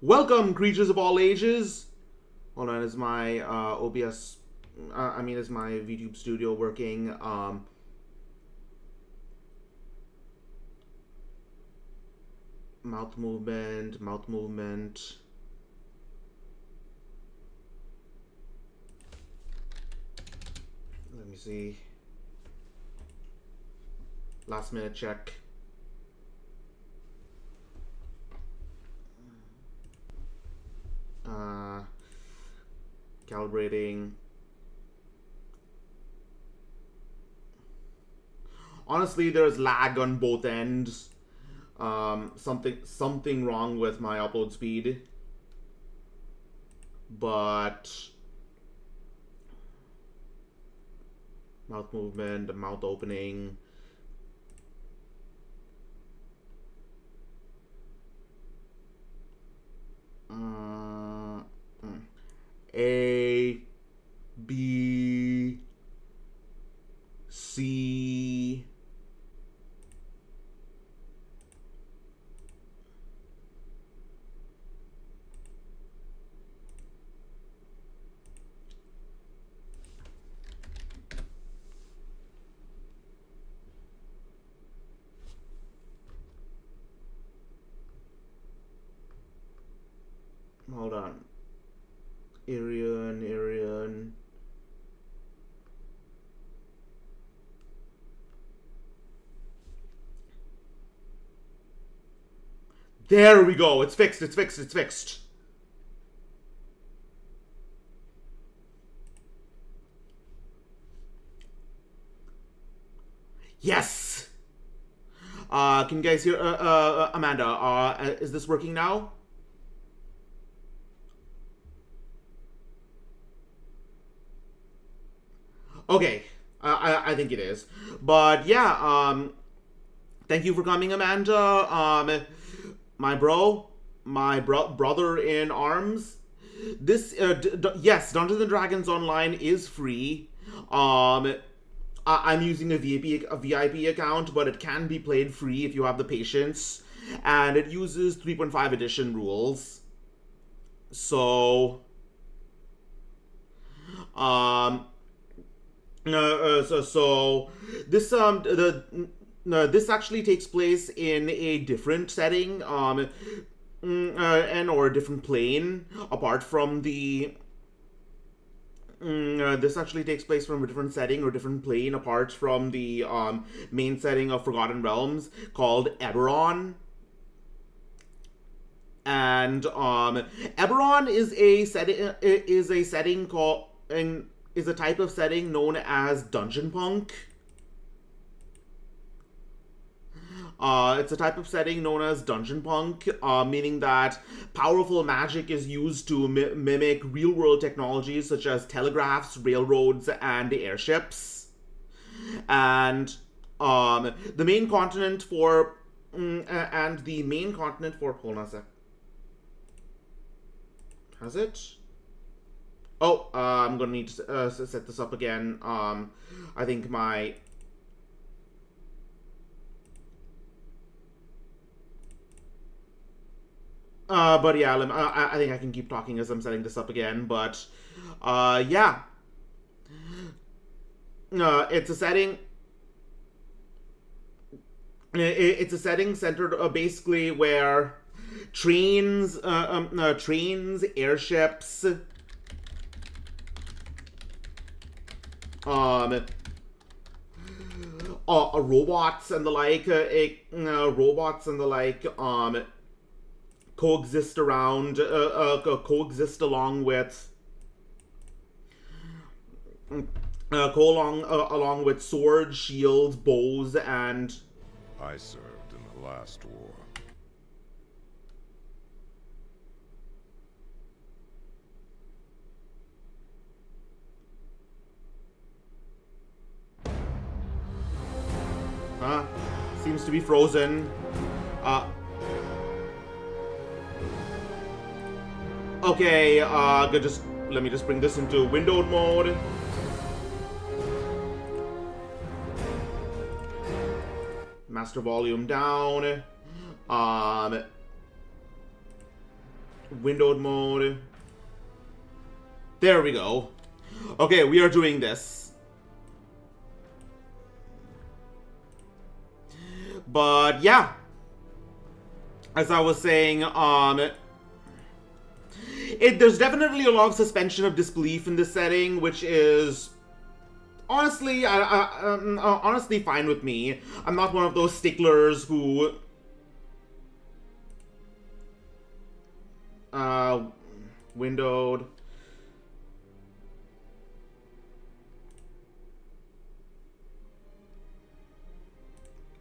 Welcome, creatures of all ages. Hold on, is my OBS? Is my VTube studio working? Mouth movement, mouth movement. Let me see. Last minute check. Calibrating. Honestly, there's lag on both ends. Something wrong with my upload speed. But mouth movement, mouth opening. A, B, C. Hold on. Arian. There we go. It's fixed. Yes. Can you guys hear Amanda? Is this working now? Okay, I think it is. But yeah, thank you for coming, Amanda. My brother in arms. This, yes, Dungeons and Dragons Online is free. I'm using a VIP account, but it can be played free if you have the patience. And it uses 3.5 edition rules. So, this actually takes place in a different setting, or a different plane apart from the. This actually takes place from a different setting or different plane apart from the main setting of Forgotten Realms called Eberron. And Eberron is a setting called is a type of setting known as dungeon punk. It's a type of setting known as dungeon punk, meaning that powerful magic is used to mimic real-world technologies such as telegraphs, railroads, and airships. And the main continent for hold on a sec. Has it? Oh, I'm gonna need to set this up again. I think my. But yeah, I think I can keep talking as I'm setting this up again. But, yeah. It's a setting. It's a setting centered basically where trains, airships. Robots and the like, coexist along with along with swords, shields, bows, and I served in the last war. Seems to be frozen. Okay, let me just bring this into windowed mode. Master volume down. Windowed mode. There we go. Okay, we are doing this. But yeah, as I was saying, there's definitely a lot of suspension of disbelief in this setting, which is honestly, honestly fine with me. I'm not one of those sticklers who windowed.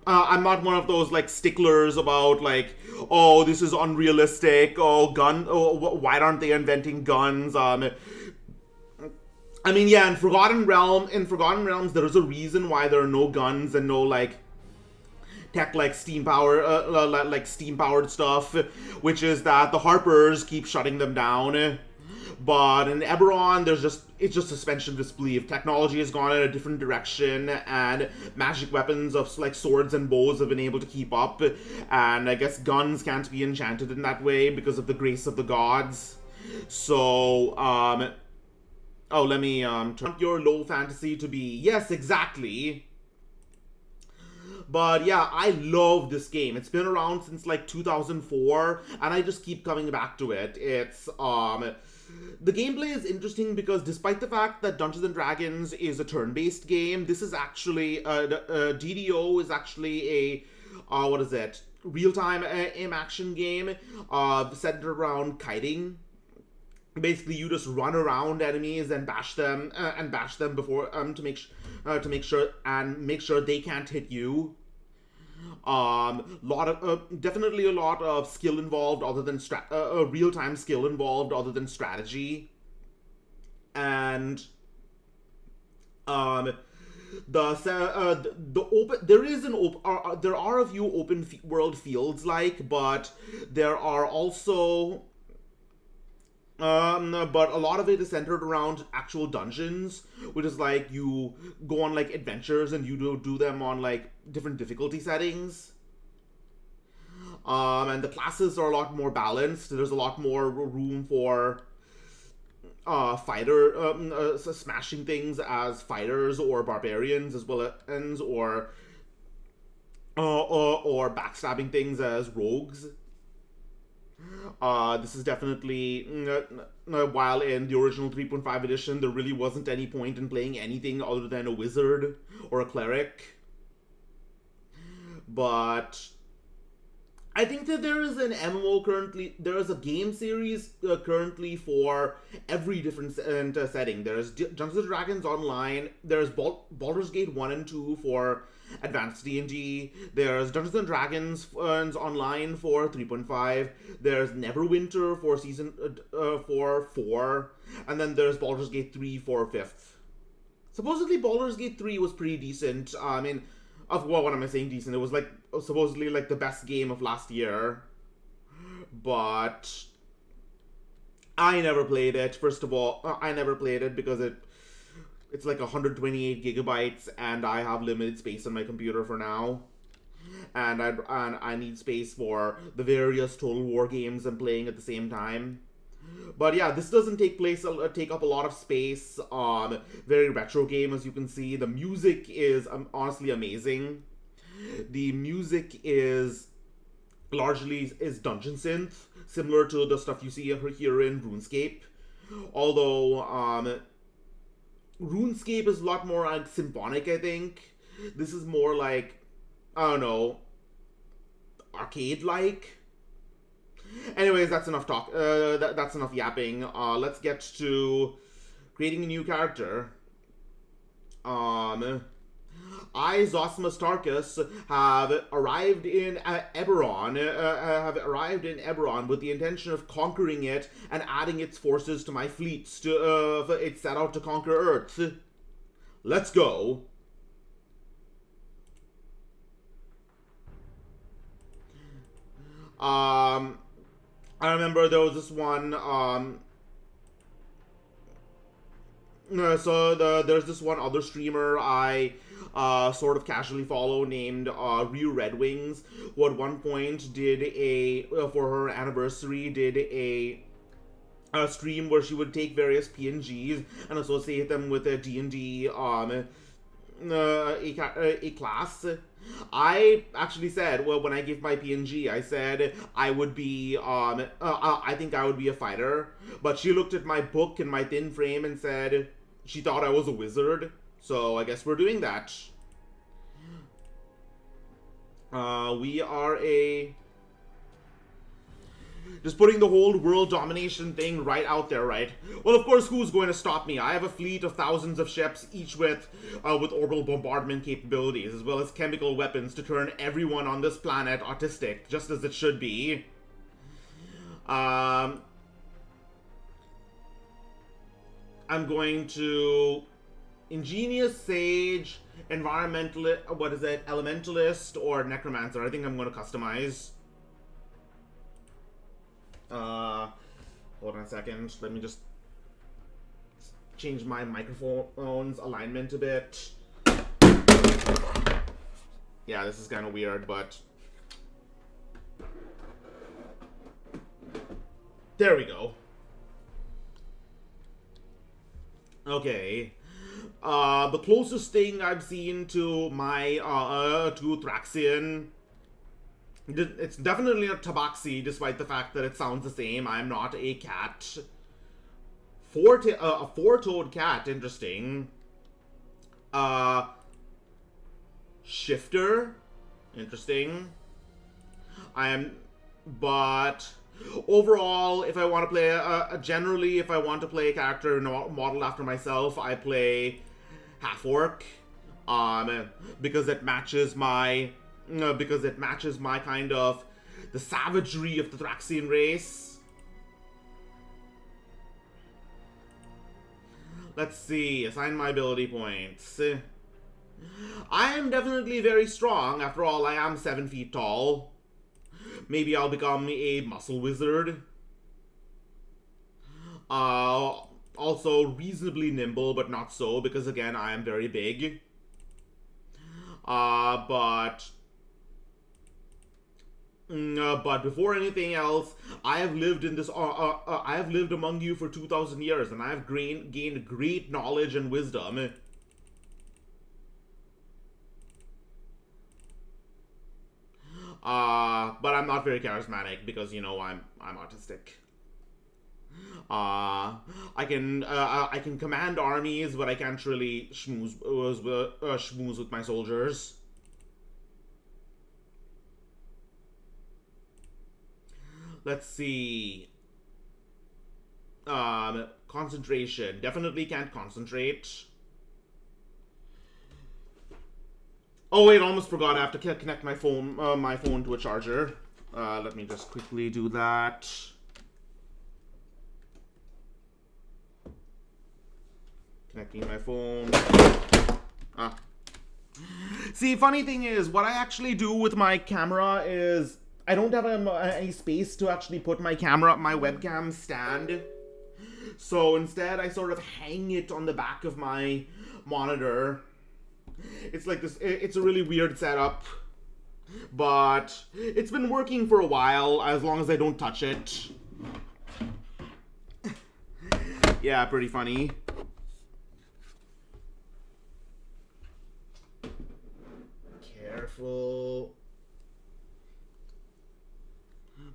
I'm not one of those like sticklers about like, oh, this is unrealistic. Oh, why aren't they inventing guns? I mean, yeah, in Forgotten Realms, there is a reason why there are no guns and no like tech like steam powered stuff, which is that the Harpers keep shutting them down. But in Eberron, it's just suspension of disbelief. Technology has gone in a different direction, and magic weapons of like swords and bows have been able to keep up. And I guess guns can't be enchanted in that way because of the grace of the gods. So, oh, let me turn your low fantasy to be yes, exactly. But yeah, I love this game. It's been around since like 2004, and I just keep coming back to it. It's the gameplay is interesting because despite the fact that Dungeons & Dragons is a turn-based game, this is actually, DDO is actually a, what is it, real-time aim-action game centered around kiting. Basically, you just run around enemies and bash them before, to make sure they can't hit you. Definitely a lot of skill involved other than real-time skill involved other than strategy. And there are a few open world fields but there are also but a lot of it is centered around actual dungeons, which is like you go on like adventures and you do them on like different difficulty settings. And the classes are a lot more balanced. There's a lot more room for smashing things as fighters or barbarians as well as or backstabbing things as rogues. This is definitely, while in the original 3.5 edition, there really wasn't any point in playing anything other than a wizard or a cleric. But I think that there is an MMO currently, there is a game series currently for every different setting. There's Dungeons & Dragons Online, there's Baldur's Gate 1 and 2 for Advanced D&D, there's Dungeons & Dragons Online for 3.5, there's Neverwinter for Season 4, and then there's Baldur's Gate 3 for 5th. Supposedly Baldur's Gate 3 was pretty decent. I mean, what am I saying decent? It was like supposedly like the best game of last year. But I never played it. First of all, I never played it because it's like 128 gigabytes and I have limited space on my computer for now. And I need space for the various Total War games I'm playing at the same time. But yeah, this doesn't take up a lot of space. Very retro game, as you can see. The music is honestly amazing. The music is largely dungeon synth, similar to the stuff you see here in RuneScape. Although RuneScape is a lot more like symphonic, I think. This is more like, I don't know, arcade-like. Anyways, that's enough talk. That's enough yapping. Let's get to creating a new character. I, Zosimus Tarkus, have arrived in Eberron with the intention of conquering it and adding its forces to my fleets. It set out to conquer Earth. Let's go. I remember there was this one There's this one other streamer I sort of casually follow named Ryu Red Wings, who at one point did for her anniversary, did a stream where she would take various PNGs and associate them with a D&D a class. I actually said, well, when I gave my PNG, I said I would be, I think I would be a fighter. But she looked at my book and my thin frame and said she thought I was a wizard. So I guess we're doing that. We are just putting the whole world domination thing right out there, right? Well, of course, who's going to stop me? I have a fleet of thousands of ships, each with orbital bombardment capabilities, as well as chemical weapons to turn everyone on this planet autistic, just as it should be. I'm going to ingenious sage, environmentalist, elementalist, or necromancer. I think I'm going to customize. Hold on a second. Let me just change my microphone's alignment a bit. Yeah, this is kind of weird, but there we go. Okay. The closest thing I've seen to my to Thraxian. It's definitely not tabaxi, despite the fact that it sounds the same. I'm not a cat. A four-toed cat, interesting. Shifter, interesting. But overall, if I want to play, generally, if I want to play a character modeled after myself, I play half-orc, because it matches my kind of the savagery of the Thraxian race. Let's see, assign my ability points. I am definitely very strong. After all, I am 7 feet tall. Maybe I'll become a muscle wizard. Also reasonably nimble, but not so, because again, I am very big. But before anything else, I have lived in this. I have lived among you for 2,000 years, and I have gained great knowledge and wisdom. But I'm not very charismatic because, you know, I'm autistic. I can command armies, but I can't really schmooze with my soldiers. Let's see. Concentration. Definitely can't concentrate. Oh wait, almost forgot. I have to connect my phone to a charger. Let me just quickly do that. Connecting my phone. See, funny thing is, what I actually do with my camera is I don't have any space to actually put my webcam stand. So instead, I sort of hang it on the back of my monitor. It's like this. It's a really weird setup, but it's been working for a while, as long as I don't touch it. Yeah, pretty funny. Careful.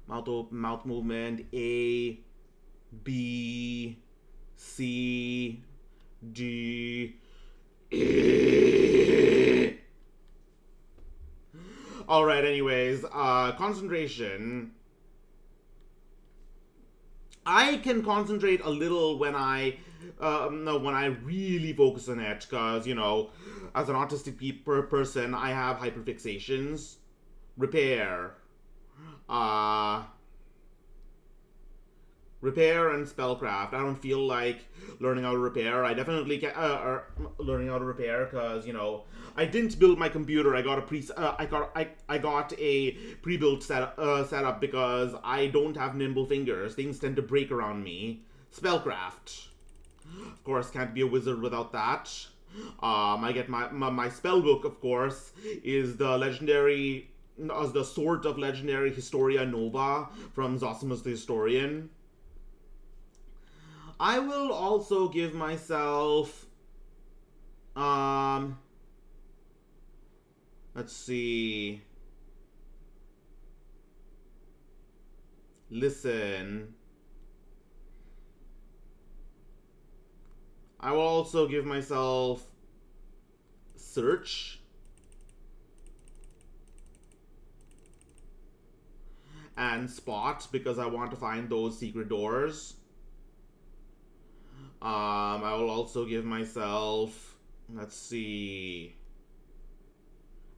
Mouth movement. A, B, C, D, E. Alright, anyways, concentration. I can concentrate a little when I really focus on it, because, you know, as an autistic person, I have hyperfixations. Repair. Repair and spellcraft. I don't feel like learning how to repair. I definitely can learning how to repair because, you know, I didn't build my computer. I got a pre-built setup because I don't have nimble fingers. Things tend to break around me. Spellcraft. Of course, can't be a wizard without that. I get my spell book, of course, is the legendary, the Sword of Legendary Historia Nova from Zosimus the Historian. I will also give myself, let's see. Listen. I will also give myself Search. And Spot, because I want to find those secret doors. I will also give myself, let's see.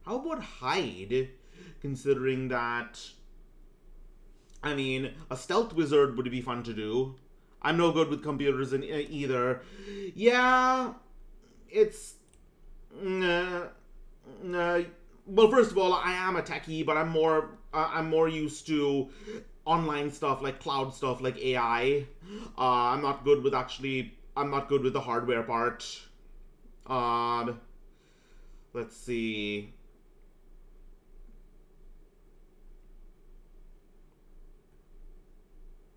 How about Hide? Considering that, I mean, a stealth wizard would be fun to do. I'm no good with computers either. Yeah, it's... well, first of all, I am a techie, but I'm more used to online stuff, like cloud stuff, like AI. I'm not good with the hardware part. Let's see.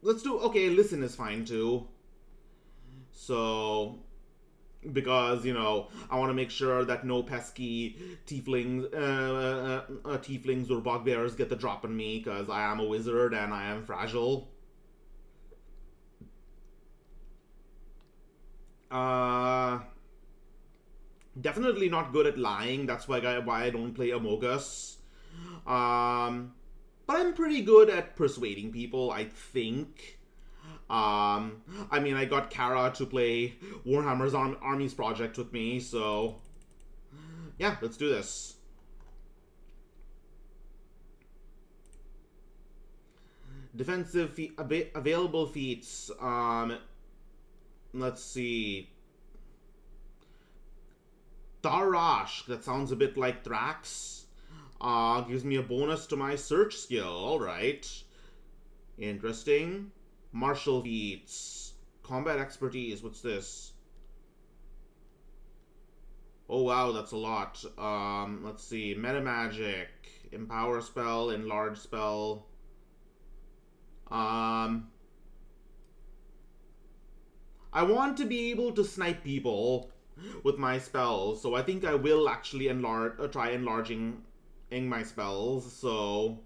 Let's do, okay, Listen is fine too. So, because, you know, I want to make sure that no pesky tieflings or bugbears get the drop on me, because I am a wizard and I am fragile. Definitely not good at lying. That's why I don't play Amogus. But I'm pretty good at persuading people, I think. I mean, I got Kara to play Warhammer's Armies Project with me, so... yeah, let's do this. Defensive available feats. Let's see. Darash, that sounds a bit like Thrax. Gives me a bonus to my search skill. Alright. Interesting. Martial feats. Combat expertise. What's this? Oh wow, that's a lot. Let's see. Meta magic. Empower spell. Enlarge spell. I want to be able to snipe people with my spells, so I think I will actually try enlarging my spells, so...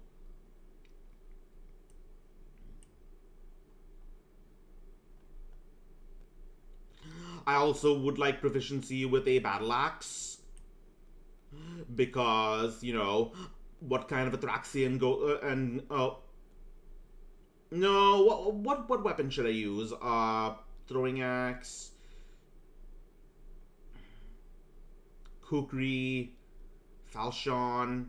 I also would like proficiency with a battle axe, because, you know, what kind of a Thraxian no, what weapon should I use? Throwing axe, kukri, falchion.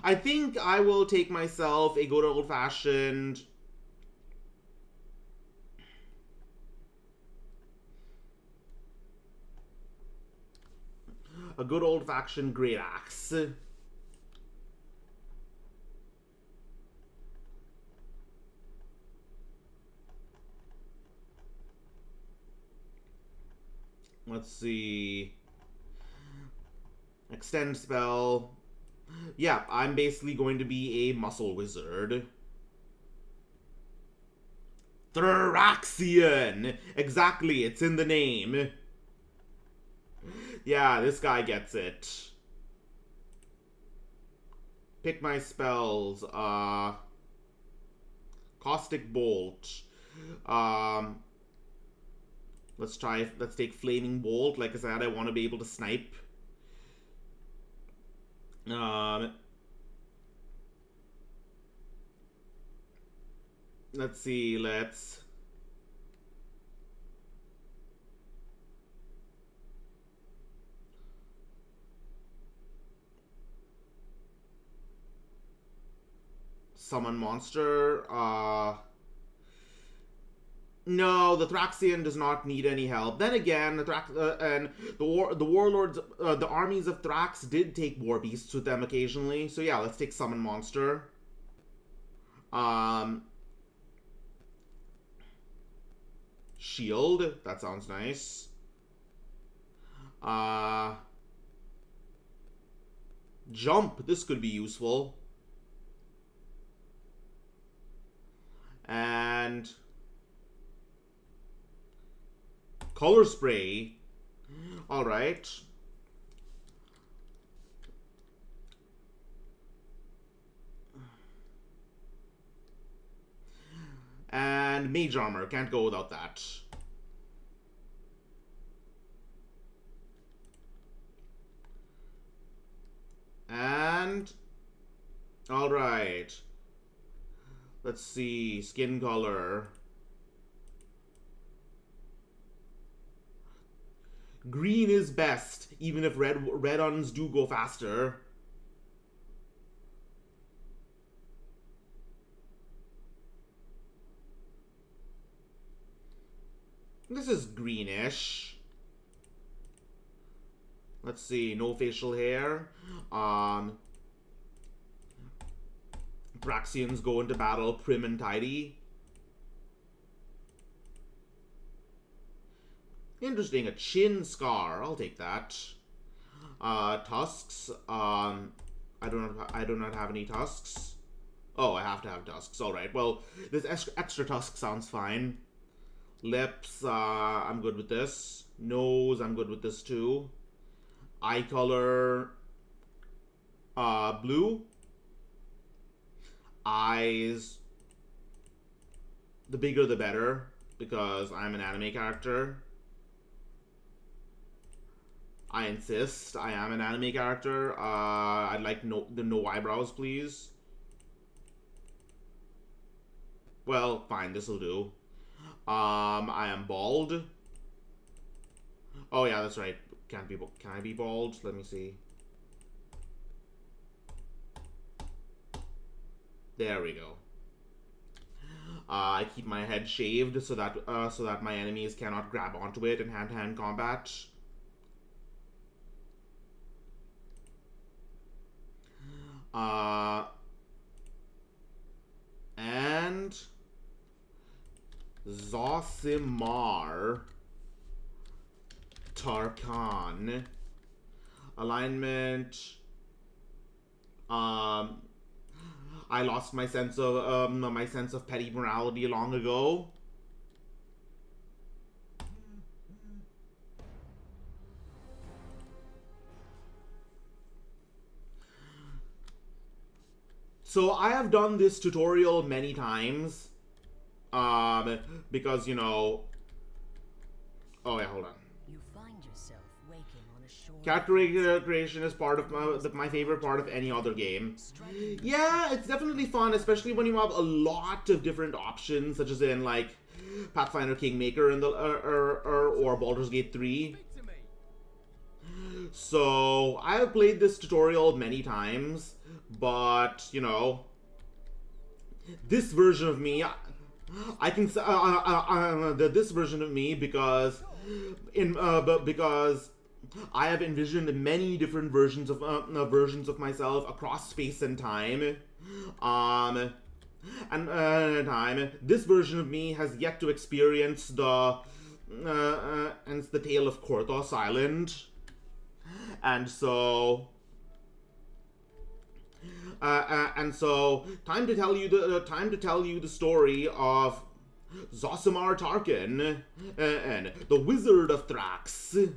I think I will take myself a good old-fashioned... great axe. Let's see. Extend spell. Yeah, I'm basically going to be a muscle wizard. Thraxian! Exactly, it's in the name. Yeah, this guy gets it. Pick my spells. Caustic Bolt. Let's take Flaming Bolt. Like I said, I want to be able to snipe. Let's see, let's... Summon monster. No, the Thraxian does not need any help. Then again, the warlords, the armies of Thrax did take war beasts with them occasionally. So yeah, let's take summon monster. Shield. That sounds nice. Jump. This could be useful. And color spray. All right. And mage armor. Can't go without that. And all right. Let's see. Skin color. Green is best, even if red ones do go faster. This is greenish. Let's see, no facial hair. Braxians go into battle prim and tidy. Interesting, a chin scar. I'll take that. Tusks. I do not have any tusks. Oh, I have to have tusks. All right. Well, this extra tusk sounds fine. Lips. I'm good with this. Nose. I'm good with this too. Eye color. Blue. Eyes. The bigger the better, because I'm an anime character. I insist. I am an anime character. I'd like no eyebrows, please. Well, fine. This'll do. I am bald. Oh yeah, that's right. Can I be bald? Let me see. There we go. I keep my head shaved so that my enemies cannot grab onto it in hand-to-hand combat. And Zosimar Tarkan. Alignment. I lost my sense of petty morality long ago. So I have done this tutorial many times, because, you know... Oh yeah, hold on. You find yourself waking on a shore. Character creation is part of my favorite part of any other game. Yeah, it's definitely fun, especially when you have a lot of different options, such as in, like, Pathfinder Kingmaker in the, or Baldur's Gate 3. So, I have played this tutorial many times, but, you know, this version of me, I can this version of me because I have envisioned many different versions of myself across space and time, this version of me has yet to experience the tale of Korthos Island. And so, time to tell you the story of Zosimar Tarkin and the Wizard of Thrax.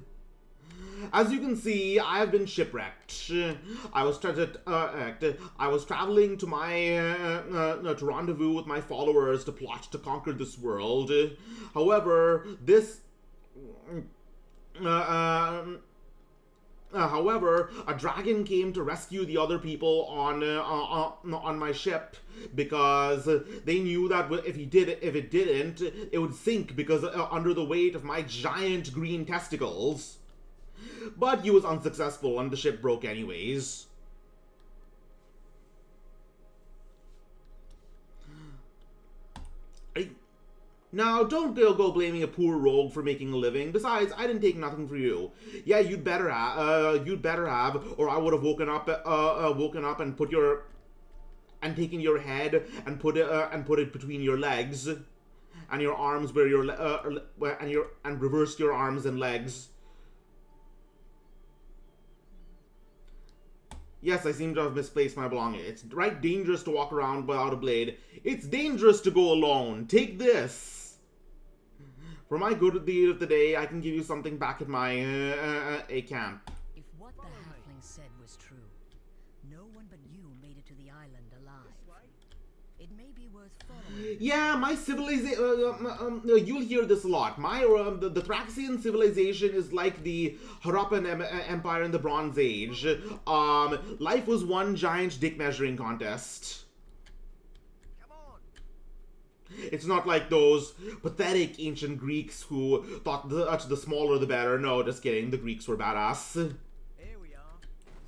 As you can see, I have been shipwrecked. I was traveling to to rendezvous with my followers to plot to conquer this world. However, However, a dragon came to rescue the other people on my ship because they knew that if it didn't, it would sink because under the weight of my giant green testicles. But he was unsuccessful and the ship broke anyways. Now, don't go blaming a poor rogue for making a living. Besides, I didn't take nothing for you. Yeah, you'd better have, or I would have woken up and taken your head and put it between your legs, and your arms where your and reverse your arms and legs. Yes, I seem to have misplaced my belongings. It's right dangerous to walk around without a blade. It's dangerous to go alone. Take this. For my good deed of the day, I can give you something back at my a camp. If what the halfling said was true, no one but you made it to the island alive. It may be worth following. Yeah, my civilization. You'll hear this a lot. My the Thraxian civilization is like the Harappan Empire in the Bronze Age. Life was one giant dick measuring contest. Come on. It's not like those pathetic ancient Greeks who thought the smaller the better. No, just kidding. The Greeks were badass. Here we are.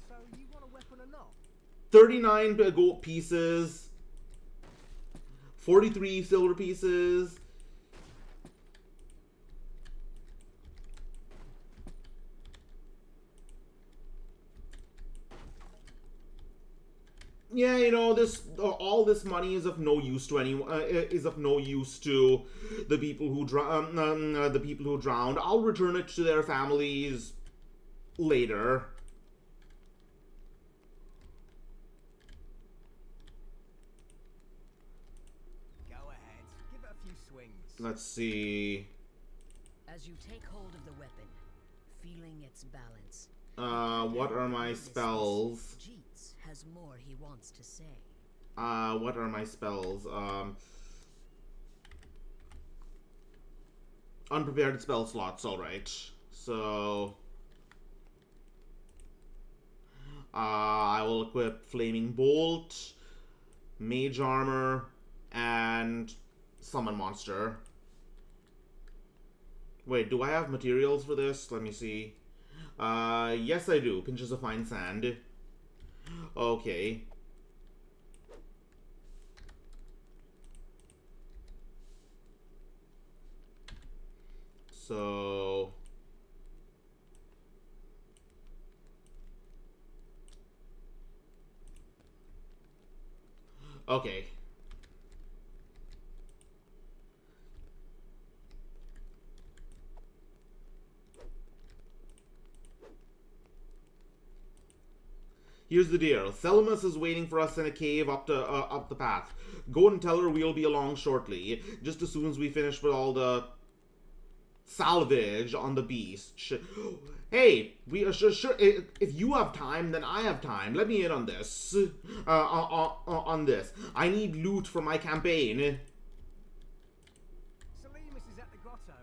So you want a weapon or not? 39 gold pieces. 43 silver pieces. Yeah, you know, all this money is of no use to anyone. Is of no use to the people who drowned. I'll return it to their families later. Let's see. As you take hold of the weapon, feeling its balance. What are my spells? Jeets has more he wants to say. What are my spells? Unprepared spell slots, alright. So I will equip Flaming Bolt, Mage Armor, and Summon Monster. Wait, do I have materials for this? Let me see. Yes I do. Pinches of fine sand. Okay. So... okay. Here's the deal. Zosimus is waiting for us in a cave up the path. Go and tell her we'll be along shortly, just as soon as we finish with all the salvage on the beast. Hey, we sure. If you have time, then I have time. Let me in on this. On this, I need loot for my campaign. Zosimus is at the grotto.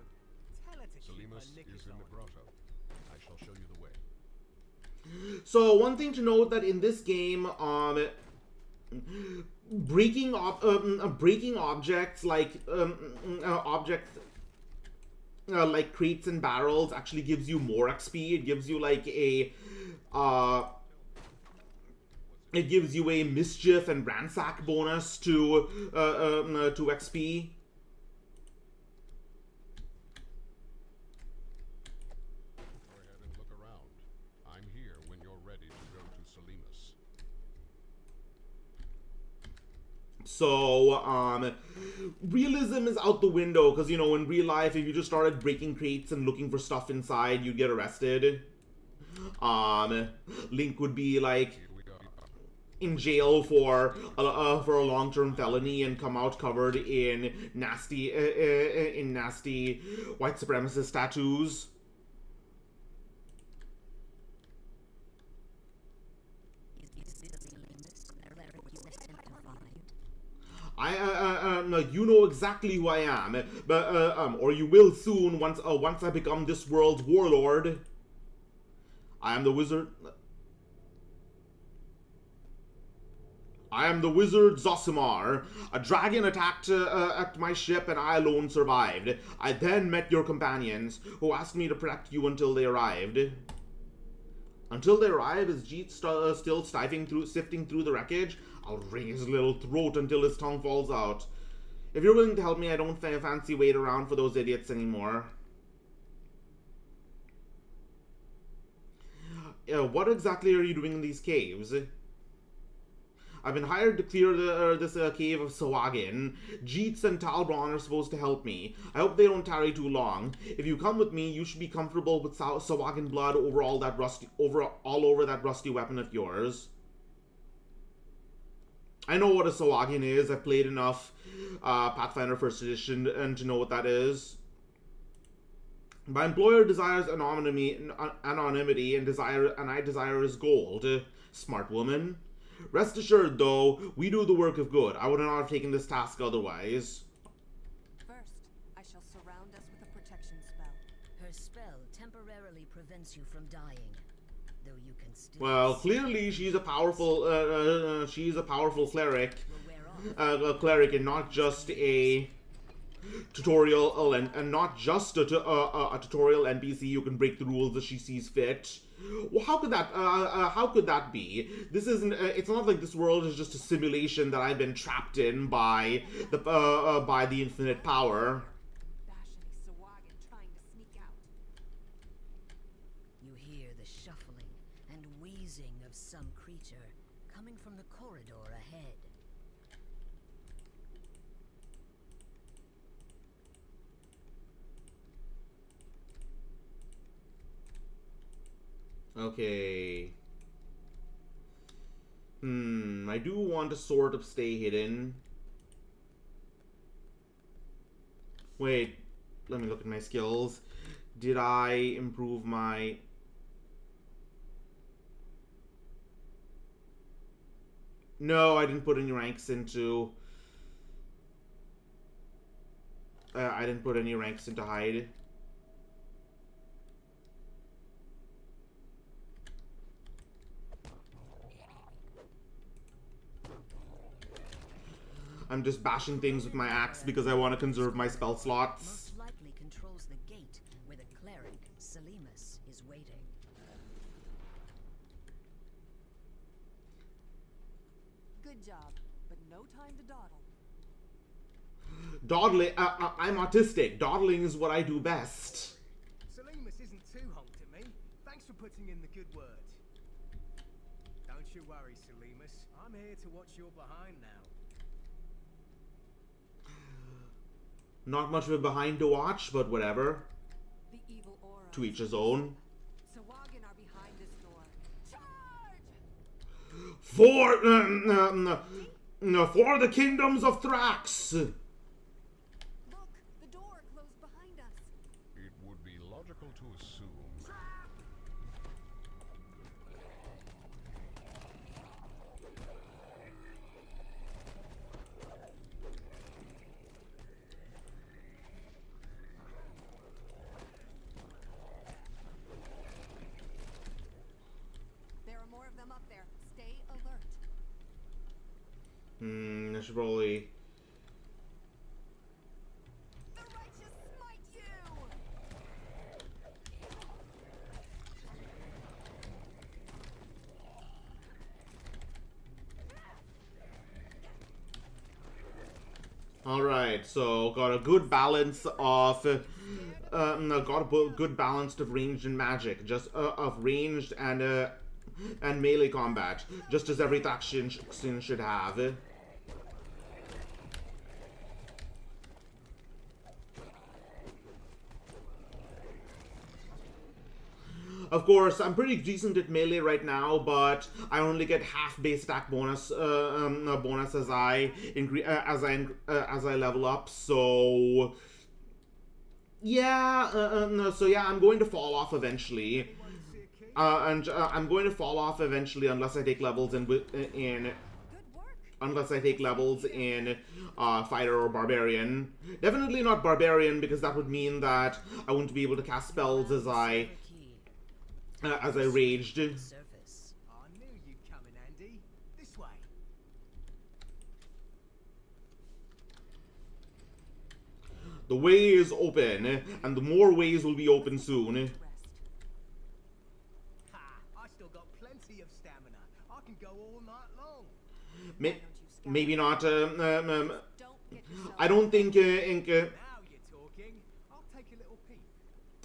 Tell her to keep her Zosimus knickers is in on. the grotto. I shall show you the way. So one thing to note that in this game, breaking objects like like crates and barrels actually gives you more XP. It gives you like a it gives you a mischief and ransack bonus to XP. Go ahead and look around. I'm here when you're ready to go to Zosimus. So, realism is out the window, because, you know, in real life, if you just started breaking crates and looking for stuff inside, you'd get arrested. Link would be, like, Here we go. in jail for a long-term felony and come out covered in nasty white supremacist tattoos. No, you know exactly who I am, but or you will soon once I become this world's warlord. I am the wizard. I am the wizard Zosimar. A dragon attacked at my ship and I alone survived. I then met your companions, who asked me to protect you until they arrived. Until they arrive, is Jeet still sifting through the wreckage? I'll wring his little throat until his tongue falls out. If you're willing to help me, I don't fancy wait around for those idiots anymore. What exactly are you doing in these caves? I've been hired to clear this cave of Sawagin. Jeets and Talbron are supposed to help me. I hope they don't tarry too long. If you come with me, you should be comfortable with Sawagin blood all over that rusty weapon of yours. I know what a Sawagin is. I've played enough Pathfinder First Edition and to know what that is. My employer desires anonymity and I desire his gold. Smart woman. Rest assured, though, we do the work of good. I would not have taken this task otherwise. First, I shall surround us with a protection spell. Her spell temporarily prevents you from dying, though you can still. Well, clearly she's a powerful cleric. A cleric and not just a tutorial and not just a tutorial NPC who can break the rules as she sees fit. Well, how could that be? This isn't. It's not like this world is just a simulation that I've been trapped in by the infinite power. Bashing Sawagin trying to sneak out. You hear the shuffling and wheezing of some creature coming from the corridor ahead. Okay. I do want to sort of stay hidden. Wait, let me look at my skills. Did I improve my... No, I didn't put any ranks into... I didn't put any ranks into hide. I'm just bashing things with my axe because I want to conserve my spell slots. Most likely controls the gate where the cleric, Zosimus, is waiting. Good job, but no time to dawdle. Dawdling, I'm autistic. Dawdling is what I do best. Zosimus isn't too honked at me. Thanks for putting in the good word. Don't you worry, Zosimus. I'm here to watch your behind now. Not much of a behind to watch, but whatever. The evil aura. To each his own. Sawagin are behind this door. Charge! For the kingdoms of Thrax. Look, the door closed behind us. It would be logical to assume. There are more of them up there. Stay alert. I should probably... The righteous smite you! Alright, so got a good balance of... good balance of ranged and magic. Just of ranged and melee combat. Just as every faction should have. Of course, I'm pretty decent at melee right now, but I only get half base attack bonus as I level up. So yeah, I'm going to fall off eventually, I'm going to fall off eventually unless I take levels in fighter or barbarian. Definitely not barbarian, because that would mean that I wouldn't be able to cast spells as I raged. Surface. I knew you'd come in handy. This way. The way is open, and the more ways will be open soon. Rest. Ha! I still got plenty of stamina. I can go all night long. Maybe not. Don't get yourself I don't think. Now you're talking. I'll take a little peek.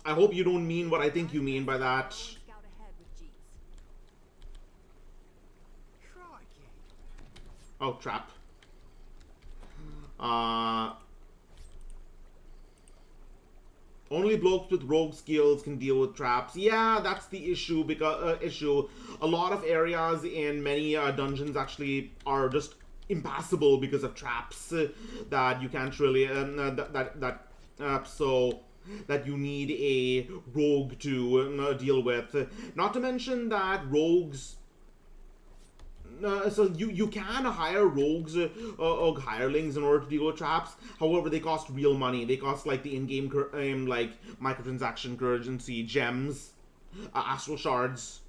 I hope you don't mean what I think you mean by that. scout ahead with Jeets. Crikey! Oh, trap. Only blokes with rogue skills can deal with traps. Yeah, that's the issue. Because a lot of areas in many dungeons actually are just impassable because of traps that you can't really so that you need a rogue to deal with. Not to mention that rogues. So you can hire rogues or hirelings in order to deal with traps. However, they cost real money. They cost like the in-game like microtransaction currency, gems, astral shards.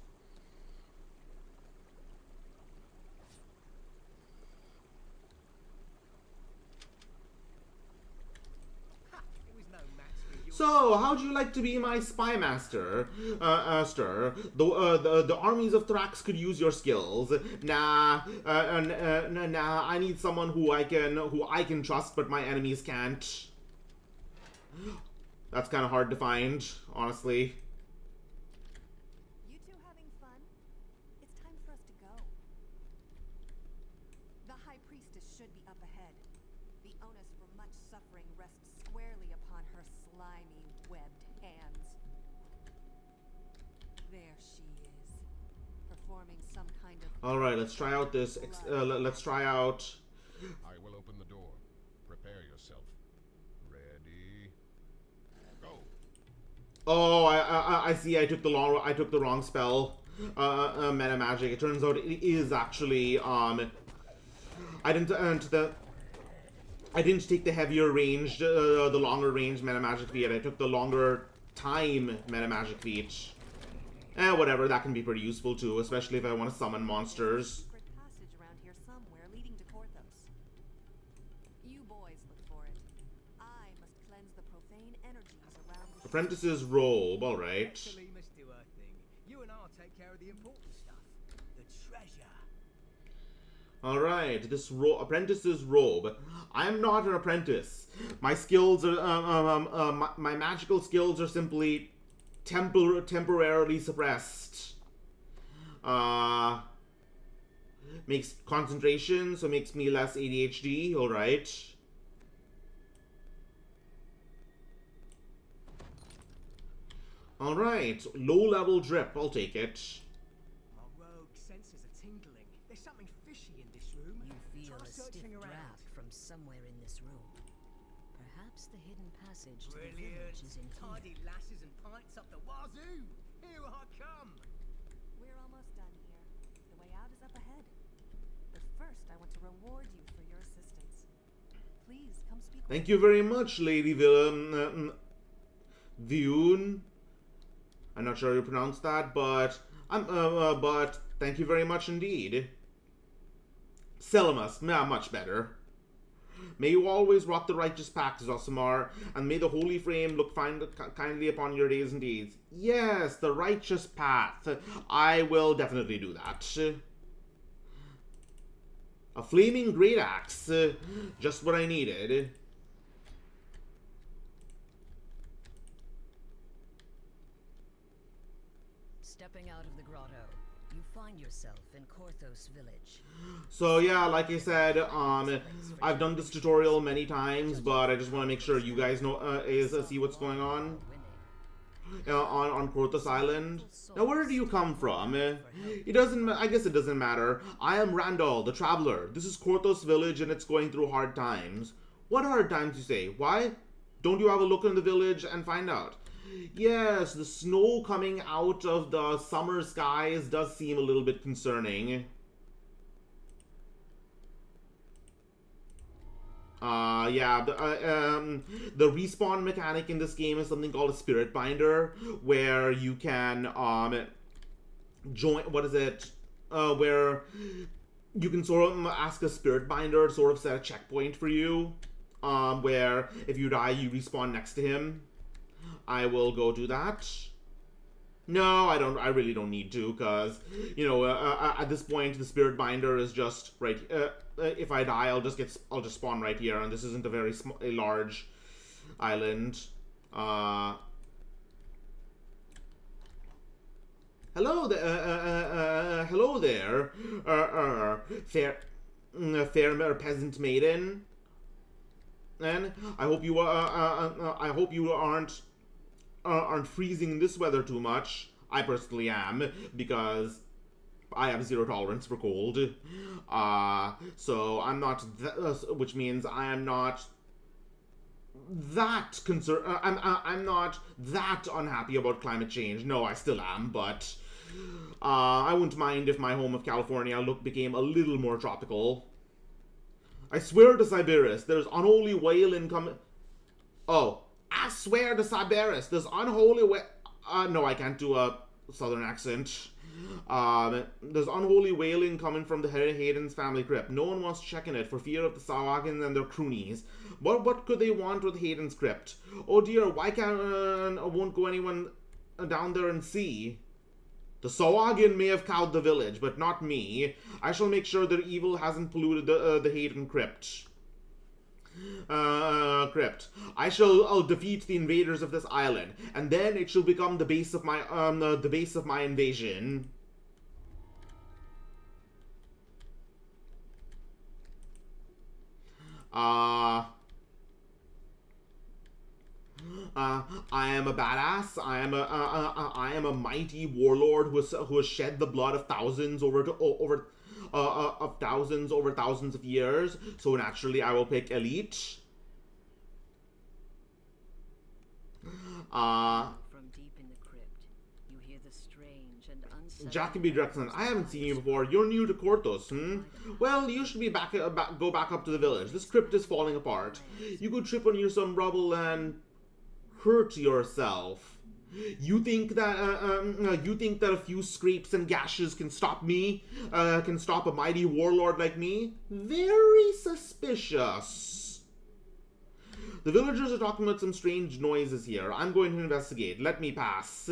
So, how'd you like to be my spy master, Stir? The armies of Thrax could use your skills. Nah, I need someone who I can trust, but my enemies can't. That's kind of hard to find, honestly. You two having fun? It's time for us to go. The High Priestess should be up ahead. The onus for much suffering rests squarely upon her slimy, webbed hands. There she is, performing some kind of... Alright, let's try out this, let's try out... I will open the door. Prepare yourself. Ready? Go. Oh, I see. I took the wrong spell. Meta magic. It turns out it is actually I didn't take the heavier range, the longer range meta magic feat. I took the longer time meta magic feat. Whatever. That can be pretty useful too, especially if I want to summon monsters. Secret passage around here somewhere leading to Korthos. You boys look for it. I must cleanse the profane energies around the Apprentice's robe. All right. Selemus do her thing. You and I'll take care of the important stuff. The treasure. All right. This apprentice's robe. I'm not an apprentice. My skills are my magical skills are simply temporarily suppressed. Makes concentration, so makes me less ADHD. All right. All right. Low-level drip. I'll take it. My rogue senses are tingling. There's something fishy in this room. You feel Try a stiff searching around. draft from somewhere in this room. Perhaps the hidden passage to the Brilliant. village is in here. Tidy lasses and pints up the wazoo. Here I come. We're almost done here. The way out is up ahead. But first, I want to reward you for your assistance. Please come speak with Thank you very much, Lady Viun. I'm not sure how you pronounce that, but thank you very much indeed. Zosimus, much better. May you always rock the righteous path, Zosimar, and may the holy flame look kindly upon your days and deeds. Yes, the righteous path. I will definitely do that. A flaming great axe, just what I needed. Stepping out of the grotto, you find yourself in Korthos village. So yeah, like I said, I've done this tutorial many times, but I just want to make sure you guys know see what's going on on Korthos Island. Now, where do you come from? It doesn't. I guess it doesn't matter. I am Randall, the Traveler. This is Korthos village, and it's going through hard times. What hard times, you say? Why? Don't you have a look in the village and find out? Yes, the snow coming out of the summer skies does seem a little bit concerning. Yeah, the respawn mechanic in this game is something called a spirit binder, where you can join. What is it? Where you can sort of ask a spirit binder to sort of set a checkpoint for you, where if you die, you respawn next to him. I will go do that. No, I don't. I really don't need to, because you know, at this point, the spirit binder is just right. If I die, I'll just spawn right here, and this isn't a very large island. Hello there. Hello there. Fair. fair peasant maiden. And I hope you aren't freezing in this weather too much. I personally am, because I have zero tolerance for cold. So I'm not, which means I am not that concerned. I'm not that unhappy about climate change. No, I still am, but I wouldn't mind if my home of California became a little more tropical. I swear to Siberis, there's unholy whale incoming. Oh, I swear to Siberis, there's unholy whale. No, I can't do a southern accent. There's unholy wailing coming from the Heyton's family crypt. No one wants to check in it for fear of the Sawagins and their croonies. What could they want with Heyton's crypt? Oh dear, why won't go anyone down there and see? The Sawagin may have cowed the village, but not me. I shall make sure their evil hasn't polluted the Heyton crypt. I'll defeat the invaders of this island, and then it shall become the base of my invasion. I am a badass. I am a mighty warlord who has shed the blood of thousands over thousands of years. So naturally, I will pick elite. From deep in the crypt, you hear the strange and unsettling. Jacoby Drexen, I haven't seen you before. You're new to Korthos, Well, you should be go back up to the village. This crypt is falling apart. You could trip on some rubble and hurt yourself. You think that a few scrapes and gashes can stop me? Can stop a mighty warlord like me? Very suspicious. The villagers are talking about some strange noises here. I'm going to investigate. Let me pass.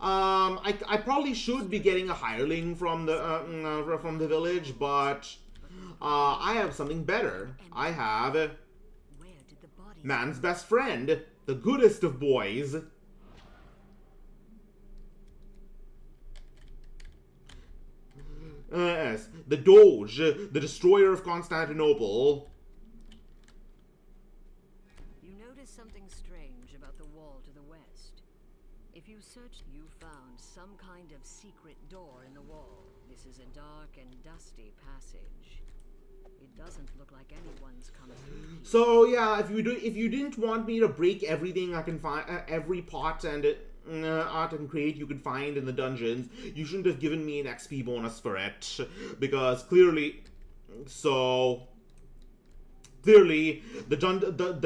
I probably should be getting a hireling from the village, but I have something better. I have man's best friend, the goodest of boys. Yes, the Doge, the destroyer of Constantinople. You notice something strange about the wall to the west. If you search, you found some kind of secret door in the wall. This is a dark and dusty passage. It doesn't look like anyone's come through here. So yeah, if you didn't want me to break everything I can find, every pot and art and crate you could find in the dungeons, you shouldn't have given me an XP bonus for it, because clearly the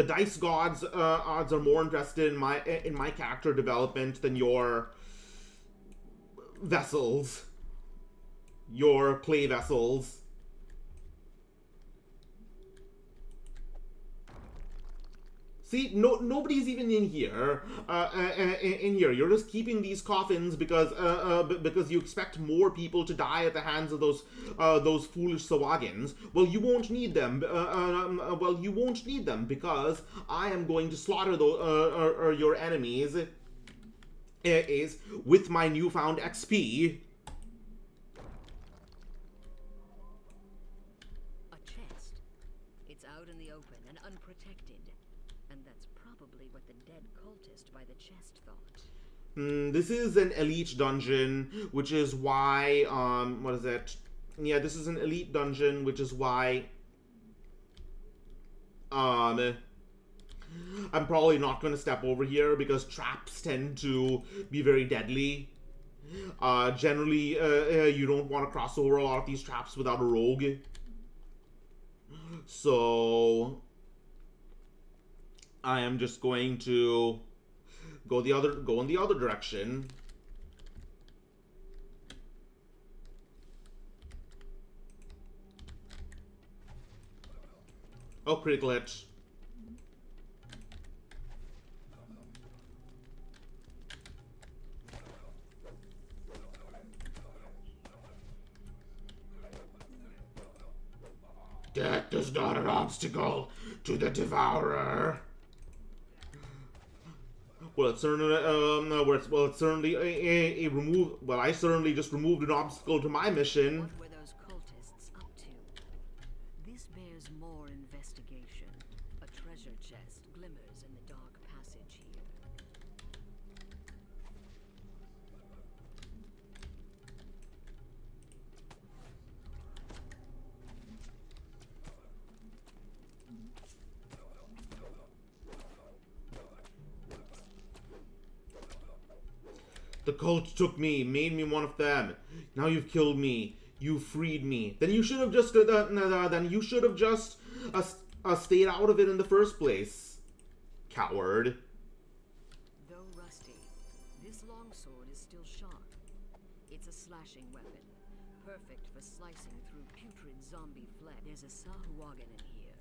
dice gods odds are more interested in my character development than your vessels, your clay vessels. See, nobody's even in here. You're just keeping these coffins because you expect more people to die at the hands of those foolish Sawagins. Well, you won't need them. Because I am going to slaughter your enemies. Is with my newfound XP. A chest. It's out in the open and unprotected. And that's probably what the dead cultist by the chest thought. This is an elite dungeon, which is why, what is it? Yeah, this is an elite dungeon, which is why, I'm probably not going to step over here, because traps tend to be very deadly. Generally, you don't want to cross over a lot of these traps without a rogue. So I am just going to go in the other direction. Oh, critical hit. Death is not an obstacle to the Devourer. Well, it's certainly, it's certainly a remove. Well, I certainly just removed an obstacle to my mission. What were those cultists up to? This bears more investigation. A treasure chest glimmers in the dark passage here. The cult took me, made me one of them. Now you've killed me. You freed me. Then you should have just stayed out of it in the first place. Coward. Though rusty, this longsword is still sharp. It's a slashing weapon, perfect for slicing through putrid zombie flesh. There's a Sahuagin in here,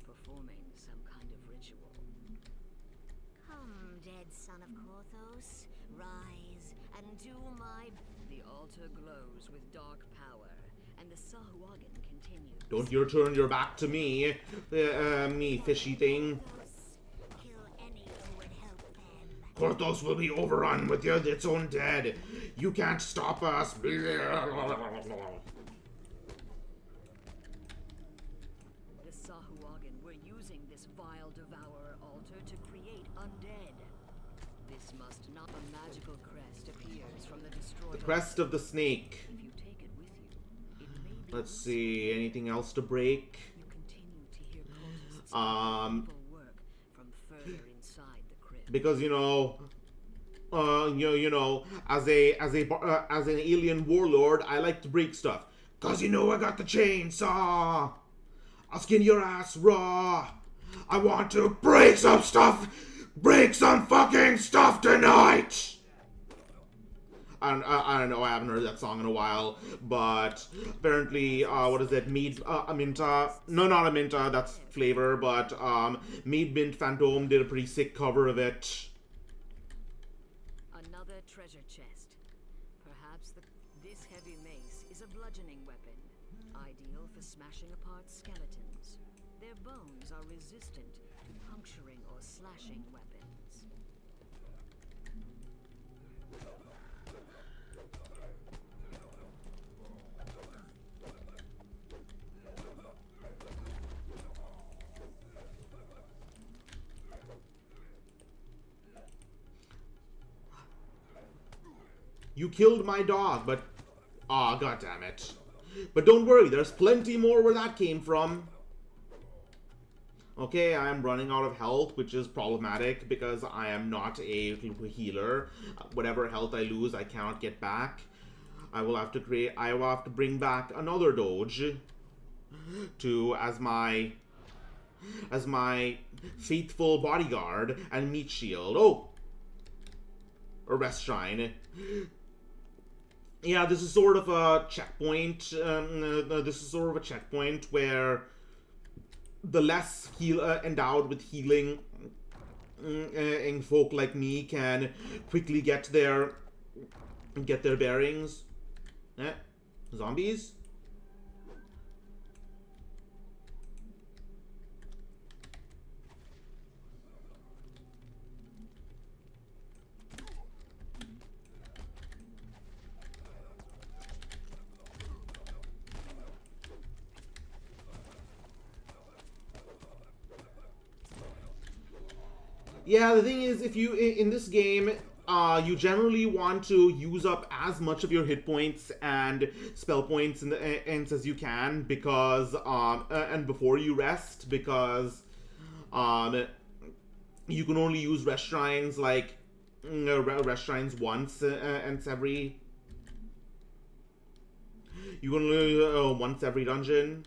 performing some kind of ritual. Come, dead son of Korthos, rise and do my... The altar glows with dark power, and the Sahuagin continues. Don't you turn your back to me, me fishy thing. Kill any who would help them. Korthos will be overrun with its own dead. You can't stop us. The Sahuagin were using this vile devourer altar to create undead. This must not... A magical crest appears from the destroyed... The crest of the snake. If you take it with you, it may be... Let's see, anything else to break? You continue to hear cultists work from further inside the crypt. Because as an alien warlord, I like to break stuff. Cause I got the chainsaw. I'll skin your ass raw. I want to break some stuff. Break some fucking stuff tonight. I don't know. I haven't heard that song in a while, but apparently, what is it? Aminta? No, not Aminta. That's Flavor, but Mead Mint Phantom did a pretty sick cover of it. Another treasure chest. Perhaps this heavy mace is a bludgeoning weapon, ideal for smashing apart skeletons. Their bones are resistant to puncturing or slashing weapons. You killed my dog, but... Aw, goddammit. But don't worry, there's plenty more where that came from. Okay, I am running out of health, which is problematic because I am not a healer. Whatever health I lose, I cannot get back. I will have to bring back another doge as my faithful bodyguard and meat shield. Oh! A rest shrine. Yeah, this is sort of a checkpoint. This is sort of a checkpoint where the less endowed with healing folk like me can quickly get their bearings. Zombies? Yeah, the thing is, if you, in this game, you generally want to use up as much of your hit points and spell points in the ends as you can, because, and before you rest, because, you can only use rest shrines, like, rest shrines once, you can only, once every dungeon.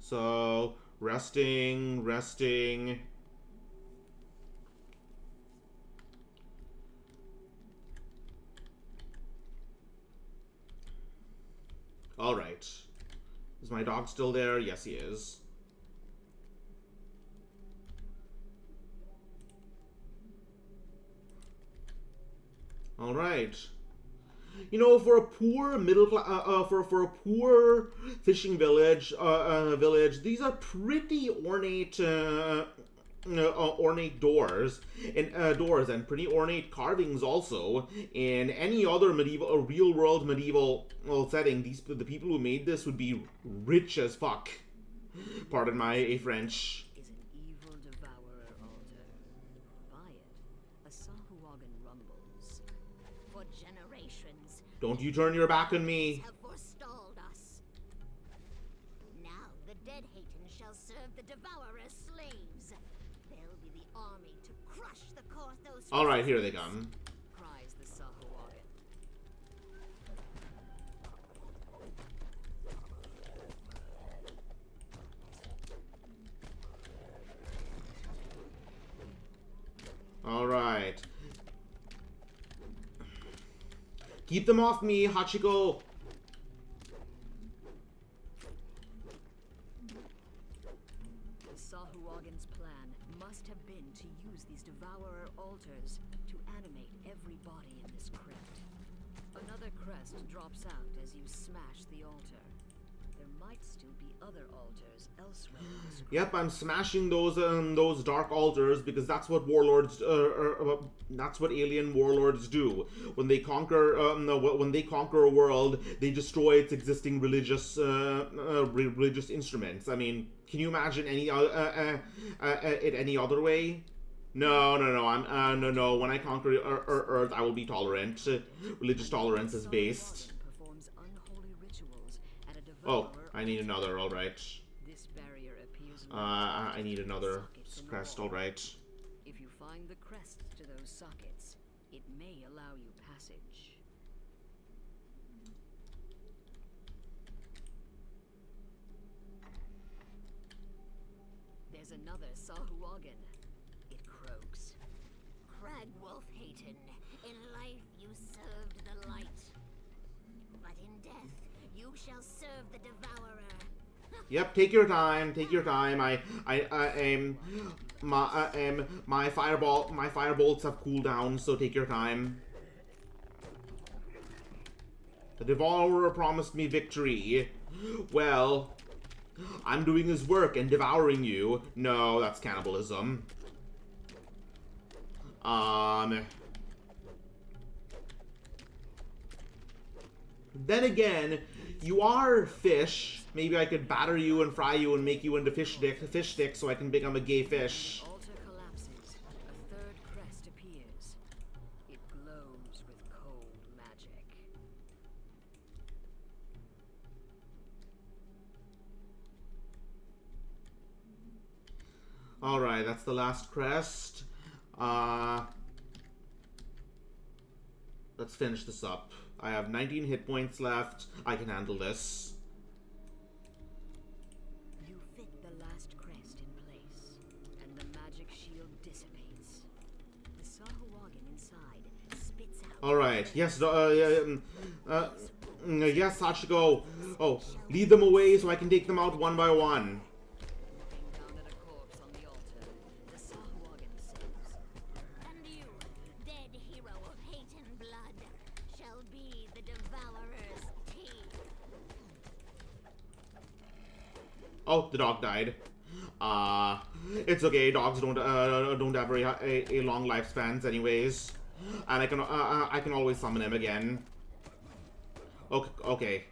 So, resting. Alright. Is my dog still there? Yes, he is. Alright. You know, for a poor middle class, for a poor fishing village, these are pretty ornate, ornate doors and pretty ornate carvings also. In any other medieval, real world medieval setting, the people who made this would be rich as fuck. Pardon my French. Is an evil devourer altar. By it, a Sahuagin rumbles. For generations, Don't you turn your back on me. have forestalled us. Now the dead Heyton shall serve the devourer's slaves. They'll be the army to crush the Korthos. All right, here they come. Cries the Sahuagin. All right. Keep them off me, Hachiko. The Sahuagin's plan must have been to use these devourer altars to animate every body in this crypt. Another crest drops out as you smash the altar. There might still be other altars elsewhere in this crypt. Yep, I'm smashing those dark altars because that's what warlords, that's what alien warlords do. When they conquer, when they conquer a world, they destroy its existing religious, religious instruments. I mean, can you imagine it any other way? No. No. When I conquer Earth, I will be tolerant. Religious tolerance is based. Performs unholy rituals at a Oh, devourer I need another. All right. This barrier appears I need another sockets in the crest. wall. All right. If you find the crests to those sockets, it may allow you passage. There's another Sahuagin. It croaks. Crag Wolf Heyton, in life you served the light, but in death you shall serve the devourer. Yep, take your time. Take your time. My firebolts have cooldown, so take your time. The devourer promised me victory. Well, I'm doing his work and devouring you. No, that's cannibalism. Then again, you are fish. Maybe I could batter you and fry you and make you into fish sticks so I can become a gay fish. Altar collapses. A third crest appears. It glows with cold magic. Alright, that's the last crest. Let's finish this up. I have 19 hit points left. I can handle this. You fit the last crest in place, and the magic shield dissipates. The Sahuagin inside spits out. Alright, yes, yes, Sachiko. Oh, lead them away so I can take them out one by one. Looking down at a corpse on the altar, the Sahuagin says, And you, dead hero of Heyton blood, shall be the devourer's tea. Oh, the dog died. It's okay. Dogs don't have a long lifespans, anyways. And I can always summon him again. Okay.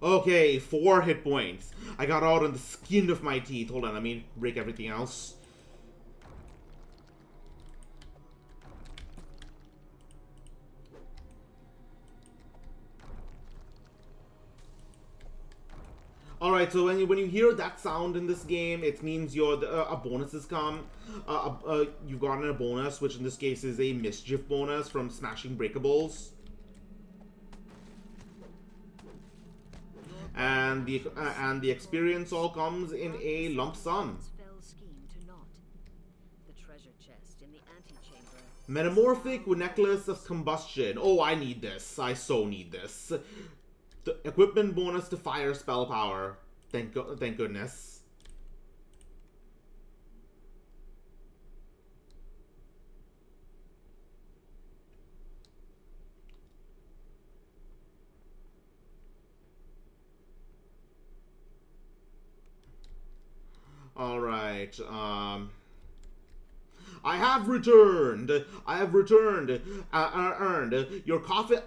Okay, 4 hit points. I got out on the skin of my teeth. Hold on, let me break everything else. Alright, so when you hear that sound in this game, it means a bonus has come. You've gotten a bonus, which in this case is a mischief bonus from smashing breakables. And the experience all comes in a lump sum. fell scheme to naught. The treasure chest in the antechamber. Metamorphic necklace of combustion. Oh, I need this. I so need this. The equipment bonus to fire spell power. Thank goodness. Alright, I have returned. I have returned. Earned. Your coffin.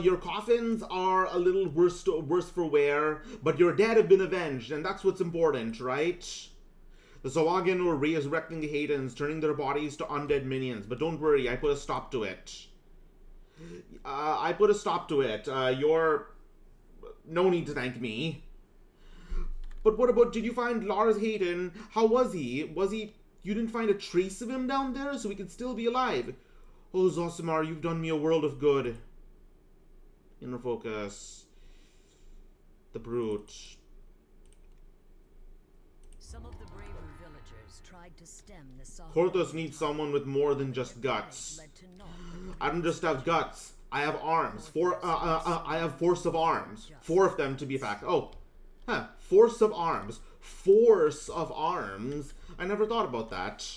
Your coffins are a little worse for wear, but your dead have been avenged, and that's what's important, right? The Sawagan were resurrecting the Heydens, turning their bodies to undead minions, but don't worry, I put a stop to it. I put a stop to it. No need to thank me. But what about, did you find Lars Heyton? How was he? You didn't find a trace of him down there, so he could still be alive? Oh, Zosimar, you've done me a world of good. Inner focus. The brute. Some of the braver villagers tried to stem the Korthos needs someone with more than just guts. I don't just have guts. I have arms. I have force of arms. 4 of them to be exact. Oh. Huh. Force of arms. Force of arms. I never thought about that.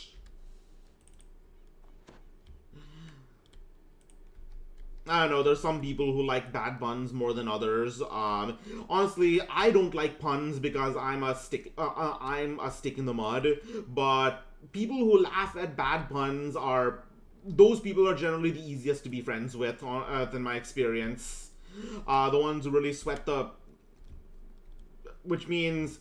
I don't know, there's some people who like bad puns more than others. Honestly, I don't like puns because I'm a stick in the mud. But people who laugh at bad puns those people are generally the easiest to be friends with, in my experience. The ones who really sweat which means,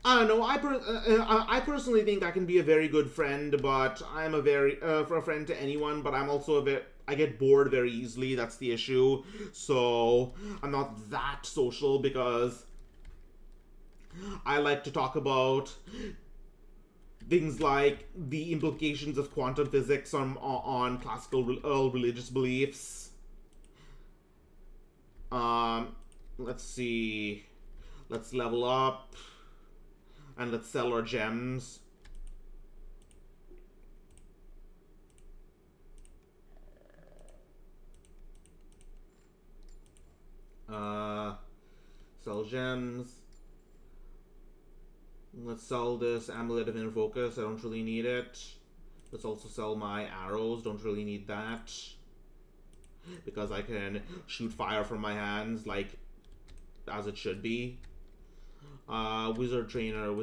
I don't know, I personally think I can be a very good friend, but I'm for a friend to anyone, but I'm also I get bored very easily, that's the issue. So, I'm not that social because I like to talk about things like the implications of quantum physics on classical religious beliefs. Let's see. Let's level up. And let's sell our gems. Sell gems. Let's sell this Amulet of Inner Focus. I don't really need it. Let's also sell my arrows. Don't really need that. Because I can shoot fire from my hands, like, as it should be. Wizard Trainer.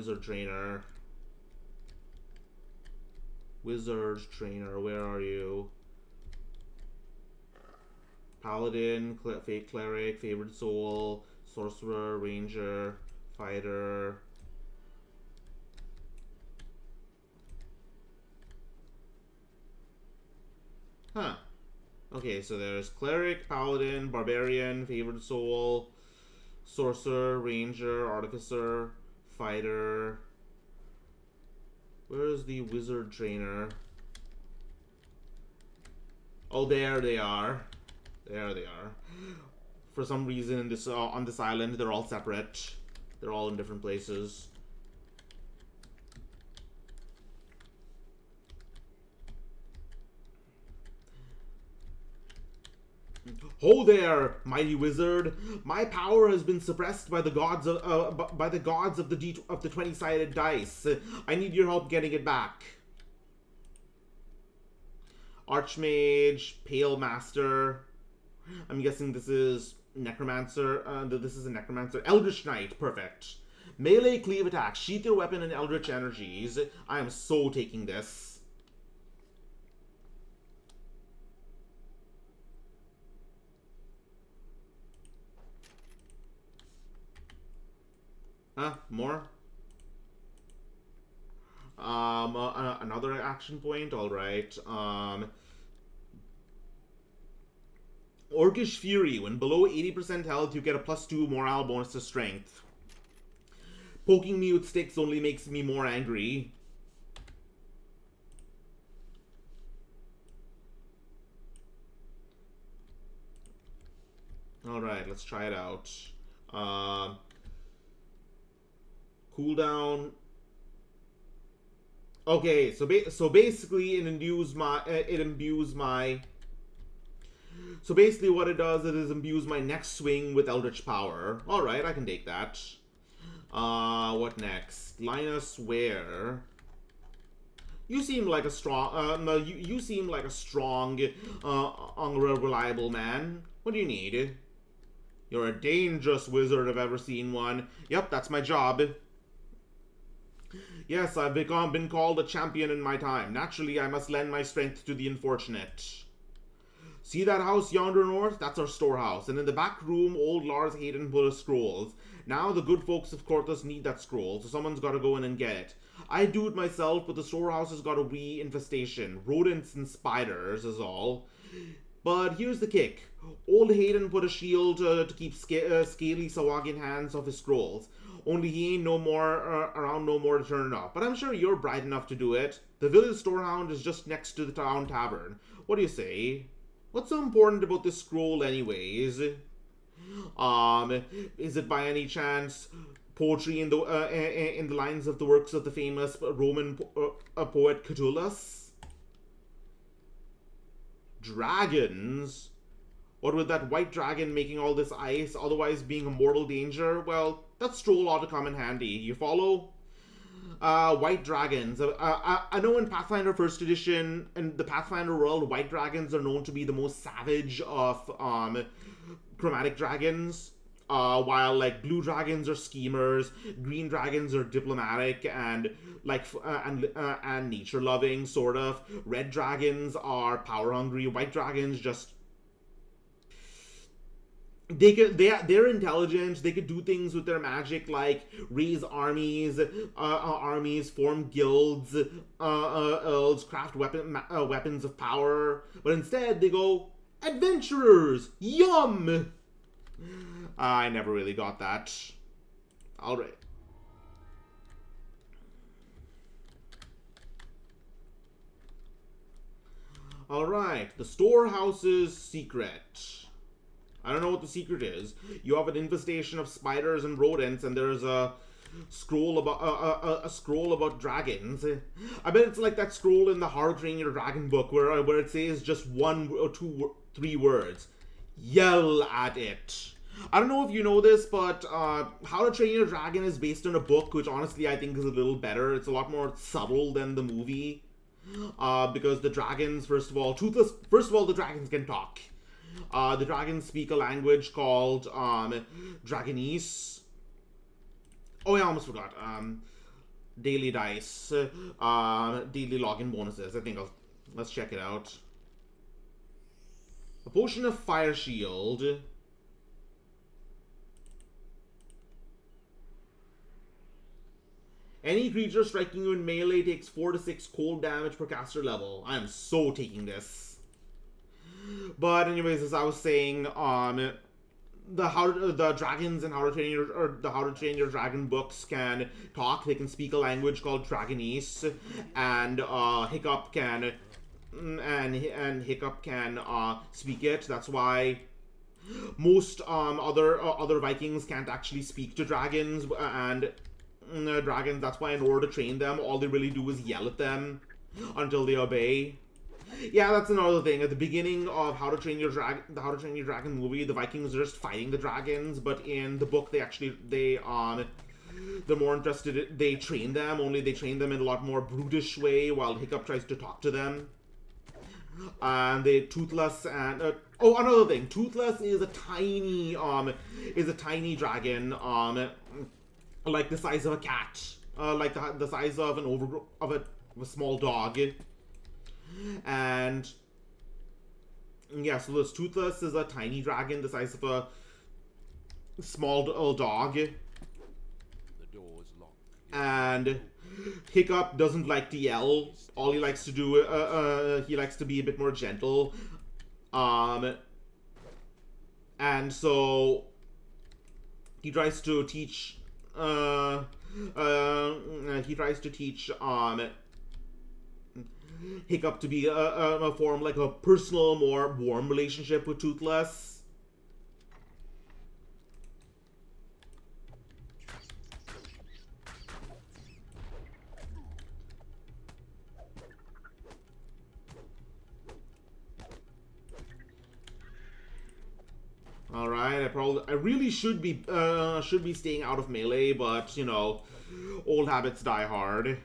Wizard Trainer, where are you? Paladin, Fake Cleric, Favored Soul, Sorcerer, Ranger, Fighter. Huh. Okay, so there's Cleric, Paladin, Barbarian, Favored Soul, Sorcerer, Ranger, Artificer, Fighter. Where's the Wizard Trainer? Oh, there they are. There they are. For some reason, in this on this island, they're all separate. They're all in different places. Ho there, mighty wizard! My power has been suppressed by the gods of the 20-sided dice. I need your help getting it back. Archmage, Pale Master. I'm guessing this is Necromancer. This is a Necromancer. Eldritch Knight, perfect. Melee cleave attack. Sheath your weapon in Eldritch energies. I am so taking this. More? Another action point, alright. Orcish Fury. When below 80% health, you get a +2 morale bonus to strength. Poking me with sticks only makes me more angry. Alright, let's try it out. Cooldown. Okay, so basically it imbues my so basically what it does is imbues my next swing with Eldritch Power. Alright, I can take that. What next? Linus Ware. You seem like a strong you seem like a strong reliable man. What do you need? You're a dangerous wizard if I've ever seen one. Yep, that's my job. Yes, I've been called a champion in my time. Naturally, I must lend my strength to the unfortunate. See that house yonder north? That's our storehouse. And in the back room, old Lars Heyton put us scrolls. Now the good folks of Korthos need that scroll, so someone's gotta go in and get it. I'd do it myself, but the storehouse has got a wee infestation. Rodents and spiders is all. But here's the kick. Old Heyton put a shield to keep scaly Sawagian hands off his scrolls. Only he ain't no more around no more to turn it off. But I'm sure you're bright enough to do it. The village storehound is just next to the town tavern. What do you say? What's so important about this scroll anyways? Is it by any chance poetry in the lines of the works of the famous Roman poet Catullus? Dragons? What with that white dragon making all this ice, otherwise being a mortal danger? Well, that scroll ought to come in handy. You follow? White dragons. I know in Pathfinder 1st Edition, in the Pathfinder world, white dragons are known to be the most savage of chromatic dragons. While like blue dragons are schemers, green dragons are diplomatic and like and nature loving sort of. Red dragons are power hungry. White dragons just they're intelligent. They could do things with their magic like raise armies, form guilds, craft weapons of power. But instead they go adventurers. Yum. I never really got that. Alright. Alright, the storehouse's secret. I don't know what the secret is. You have an infestation of spiders and rodents, and there's a scroll about dragons. I bet it's like that scroll in the How to Train Your Dragon book where it says just one or two, three words. Yell at it. I don't know if you know this, but How to Train Your Dragon is based on a book, which honestly I think is a little better. It's a lot more subtle than the movie. Because the dragons, first of all, the dragons can talk. The dragons speak a language called Dragonese. Oh, yeah, I almost forgot. Daily dice. Daily login bonuses. I think let's check it out. A potion of fire shield. Any creature striking you in melee takes 4 to 6 cold damage per caster level. I am so taking this. But anyways, as I was saying, the dragons and How to Train Your Dragon books can talk. They can speak a language called Dragonese, and Hiccup can speak it. That's why most other Vikings can't actually speak to dragons and dragons. That's why in order to train them, all they really do is yell at them until they obey. Yeah, that's another thing. At the beginning of the How to Train Your Dragon movie, the Vikings are just fighting the dragons, but in the book they're more interested. They train them, only they train them in a lot more brutish way, while Hiccup tries to talk to them. And they Toothless and another thing. Toothless is a tiny dragon, like the size of a cat, like the size of a small dog. And yeah, so this Toothless is a tiny dragon the size of a small dog. The door is locked. And Hiccup doesn't like to yell. All he likes to do, he likes to be a bit more gentle. And so he tries to teach Hiccup to be form like a personal, more warm relationship with Toothless. Alright, I really should be staying out of melee, but you know, old habits die hard.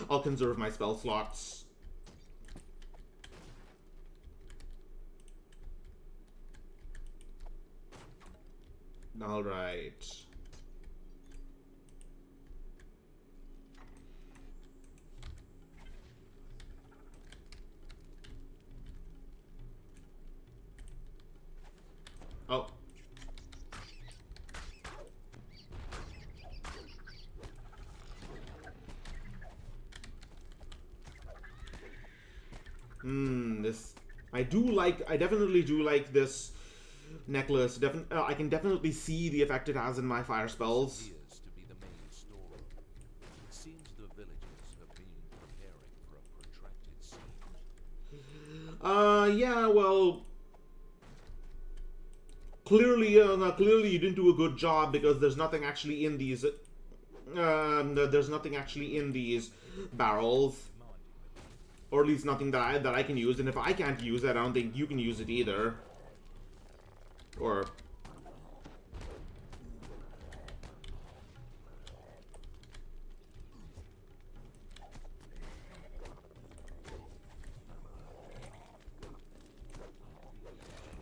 I'll conserve my spell slots. Alright. This... I definitely do like this necklace. I can definitely see the effect it has in my fire spells. Appears to be the main storeroom. It seems the villagers have been preparing for a protracted siege. Yeah, well... Clearly you didn't do a good job, because there's nothing actually in these... there's nothing actually in these barrels. Or at least nothing that I can use, and if I can't use it, I don't think you can use it either. Or...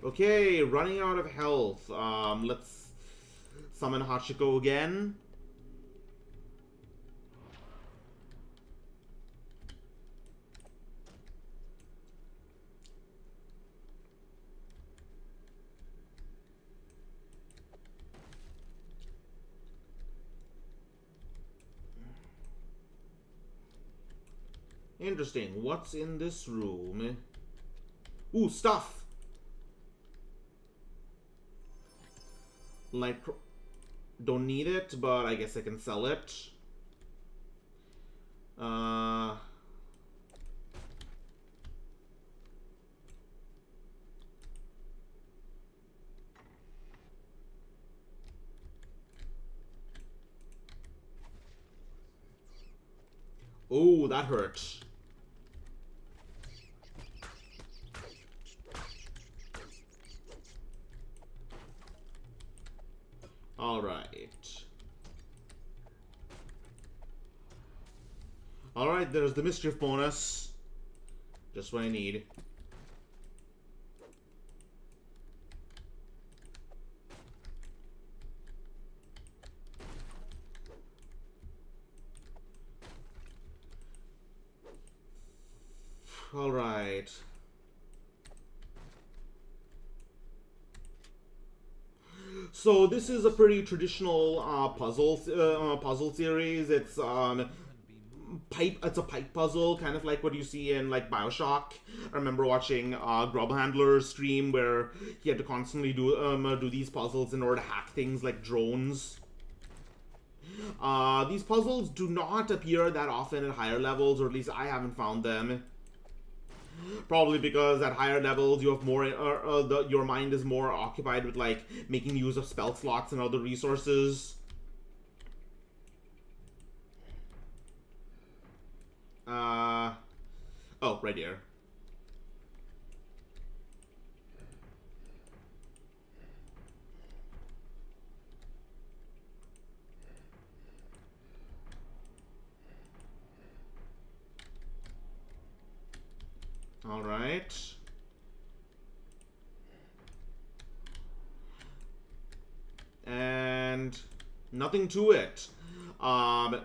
Okay, running out of health. Let's summon Hachiko again. Interesting. What's in this room? Ooh, stuff! Like, don't need it, but I guess I can sell it. Oh, that hurt. Alright, there's the mischief bonus. Just what I need. Alright. So this is a pretty traditional puzzle series. It's it's a pipe puzzle, kind of like what you see in like BioShock. I remember watching Grub Handler's stream where he had to constantly do these puzzles in order to hack things like drones. These puzzles do not appear that often at higher levels, or at least I haven't found them. Probably because at higher levels you have more, your mind is more occupied with like making use of spell slots and other resources. Oh, right here. All right. And nothing to it. I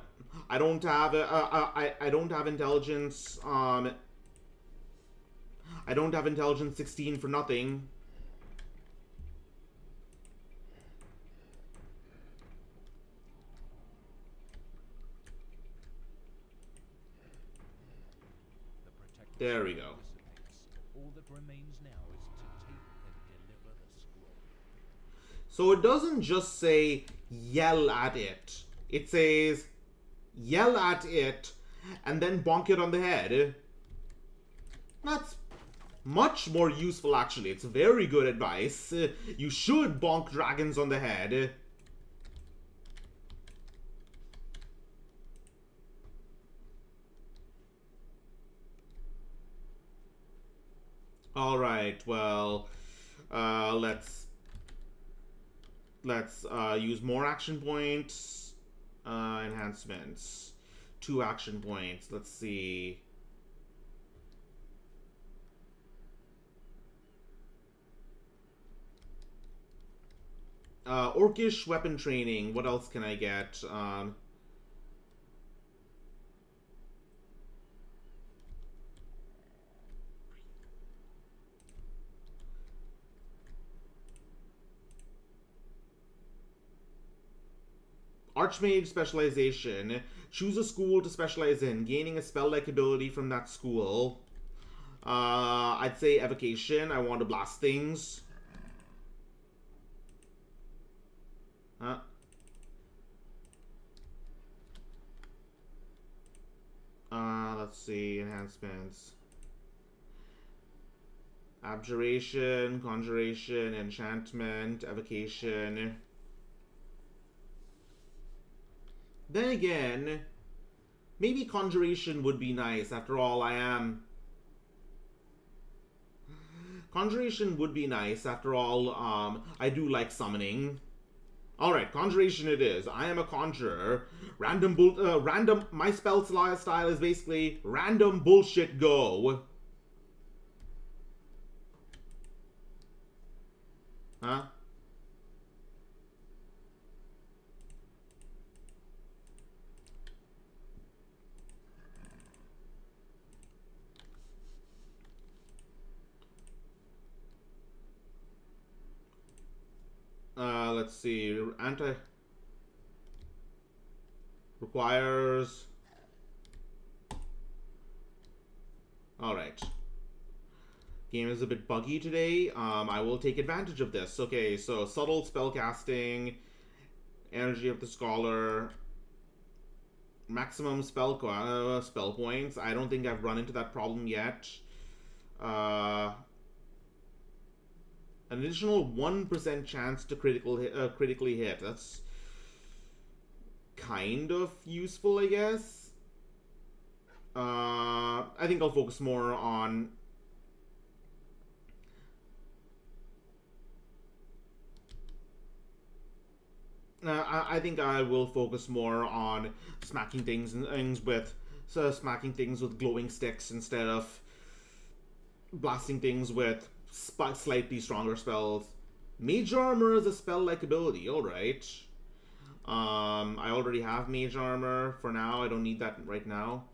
don't have I don't have intelligence. I don't have intelligence 16 for nothing. There we go. All that remains now is to take and deliver the scroll. So it doesn't just say yell at it. It says yell at it and then bonk it on the head. That's much more useful, actually. It's very good advice. You should bonk dragons on the head. All right, well, let's use more action points. Enhancements. 2 action points. Let's see. Orcish weapon training. What else can I get? Archmage specialization. Choose a school to specialize in, gaining a spell-like ability from that school. I'd say evocation. I want to blast things. Let's see, enhancements. Abjuration, conjuration, enchantment, evocation. Then again, maybe conjuration would be nice. After all, Conjuration would be nice. After all, I do like summoning. Alright, conjuration it is. I am a conjurer. My spell style is basically random bullshit go. Huh? Let's see. Requires. Alright. Game is a bit buggy today. I will take advantage of this. Okay, so subtle spellcasting, energy of the scholar, maximum spell points. I don't think I've run into that problem yet. An additional 1% chance to critically hit. That's kind of useful, I guess. I think I'll focus more on... I think I will focus more on smacking things with glowing sticks instead of blasting things with slightly stronger spells. Mage Armor is a spell-like ability, alright. I already have Mage Armor for now. I don't need that right now.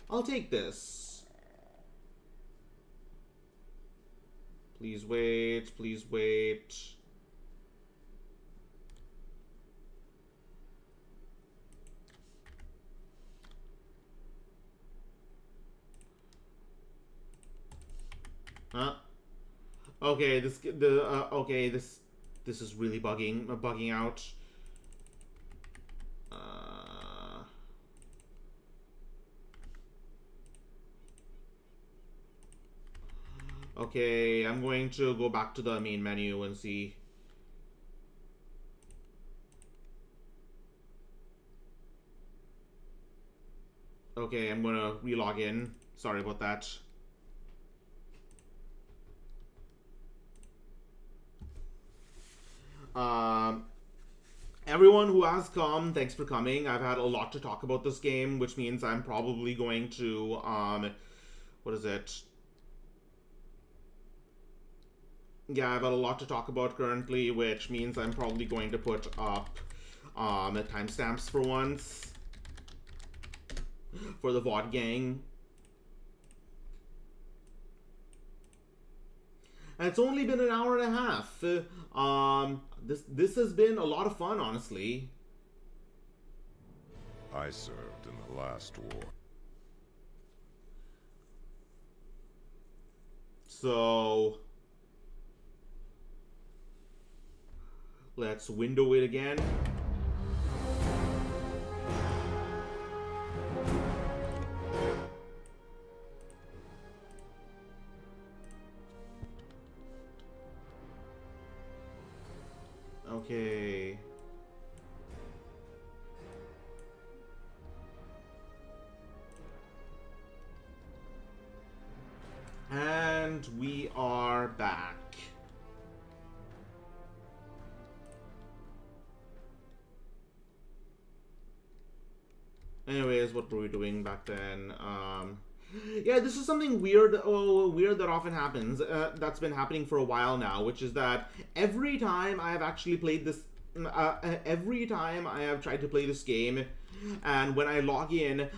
I'll take this. Please wait, please wait. Huh? Okay, this is really bugging out. Okay, I'm going to go back to the main menu and see. Okay, I'm gonna re-log in. Sorry about that. Everyone who has come, thanks for coming. I've had a lot to talk about this game, which means I'm probably going to, what is it? Yeah, I've got a lot to talk about currently, which means I'm probably going to put up, timestamps for once. For the VOD gang. And it's only been an hour and a half. This has been a lot of fun, honestly. I served in the last war. So let's window it again. Okay. And we are back. Anyways, what were we doing back then? Yeah, this is something weird that often happens. That's been happening for a while now, which is that every time I have actually played this, every time I have tried to play this game, and when I log in,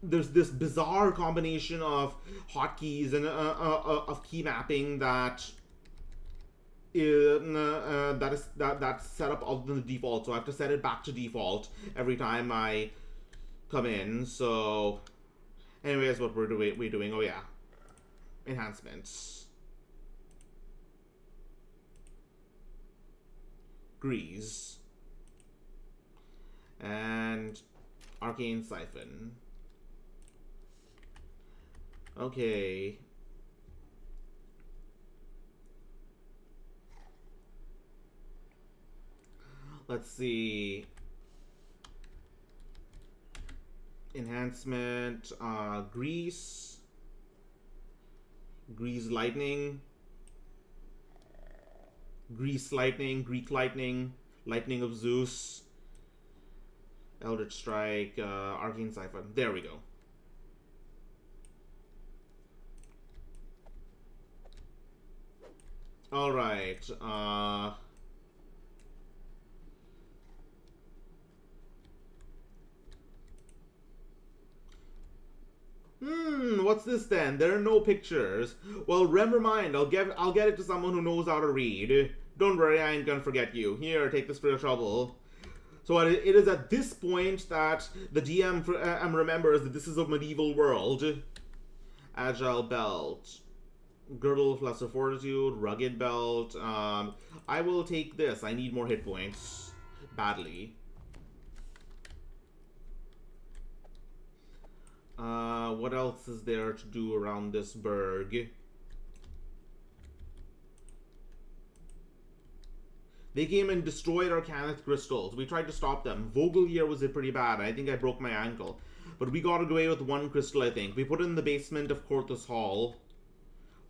there's this bizarre combination of hotkeys and of key mapping that's set up other than the default. So I have to set it back to default every time I come in. So, anyways, what we're doing? Oh yeah, enhancements. Grease. And Arcane Siphon. Okay. Let's see. Enhancement, Grease. Grease Lightning. Grease Lightning, Greek Lightning, Lightning of Zeus, Eldritch Strike, Arcane Siphon. There we go. Alright, what's this then? There are no pictures. Well, never mind. I'll get it to someone who knows how to read. Don't worry, I ain't gonna forget you. Here, take this for your trouble. So it is at this point that the DM remembers that this is a medieval world. Agile belt. Girdle of Lesser Fortitude. Rugged belt. I will take this. I need more hit points. Badly. What else is there to do around this burg? They came and destroyed our Cannith Crystals. We tried to stop them. Vogelgear was pretty bad. I think I broke my ankle. But we got away with one crystal, I think. We put it in the basement of Korthos Hall.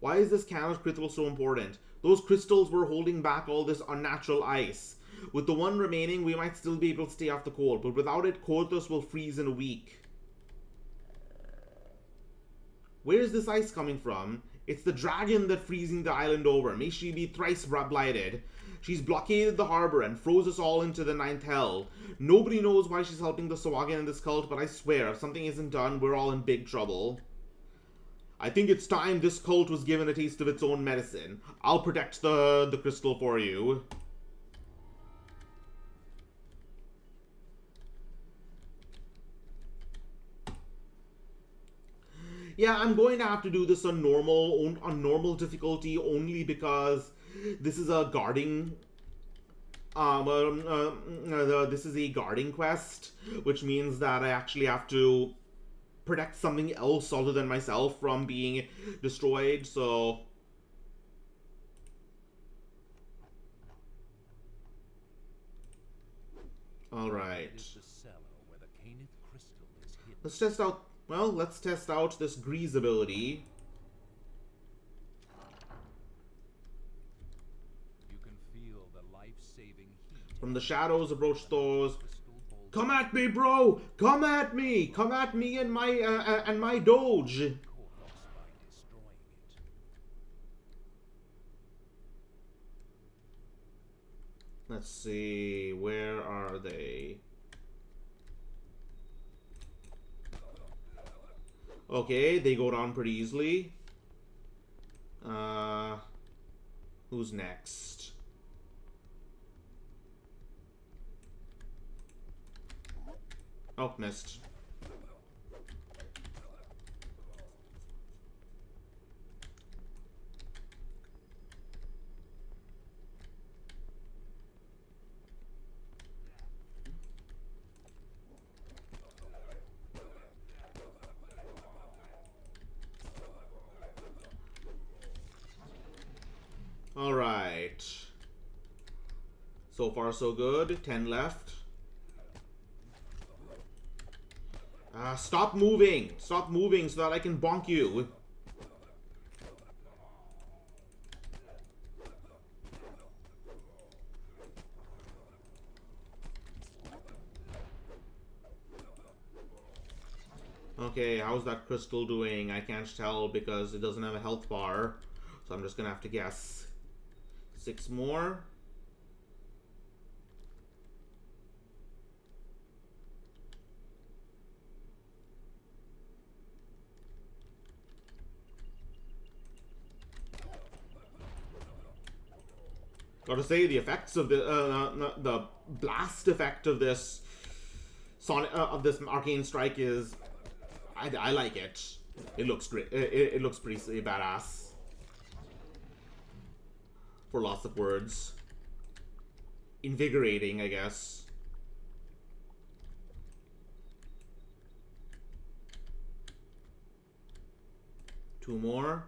Why is this Cannith Crystal so important? Those crystals were holding back all this unnatural ice. With the one remaining, we might still be able to stay off the cold. But without it, Korthos will freeze in a week. Where is this ice coming from? It's the dragon that's freezing the island over. May she be thrice blighted. She's blockaded the harbor and froze us all into the 9th hell. Nobody knows why she's helping the Sahuagin in this cult, but I swear, if something isn't done, we're all in big trouble. I think it's time this cult was given a taste of its own medicine. I'll protect the crystal for you. Yeah, I'm going to have to do this on normal difficulty only because this is a guarding this is a guarding quest, which means that I actually have to protect something else other than myself from being destroyed, so alright. Let's test out, well, let's test out this Grease ability. You can feel the life-saving heat. From the shadows approach those. Come at me, bro! Come at me! Come at me and my doge! Let's see, where are they? Okay, they go down pretty easily. Who's next? Oh, missed. All right. So far, so good. 10 left. Stop moving! Stop moving so that I can bonk you. Okay, how's that crystal doing? I can't tell because it doesn't have a health bar. So I'm just gonna have to guess. 6 more. Gotta say, the effects of the blast effect of this of this arcane strike is, I like it. It looks great. It looks pretty badass. For lots of words. Invigorating, I guess. Two more.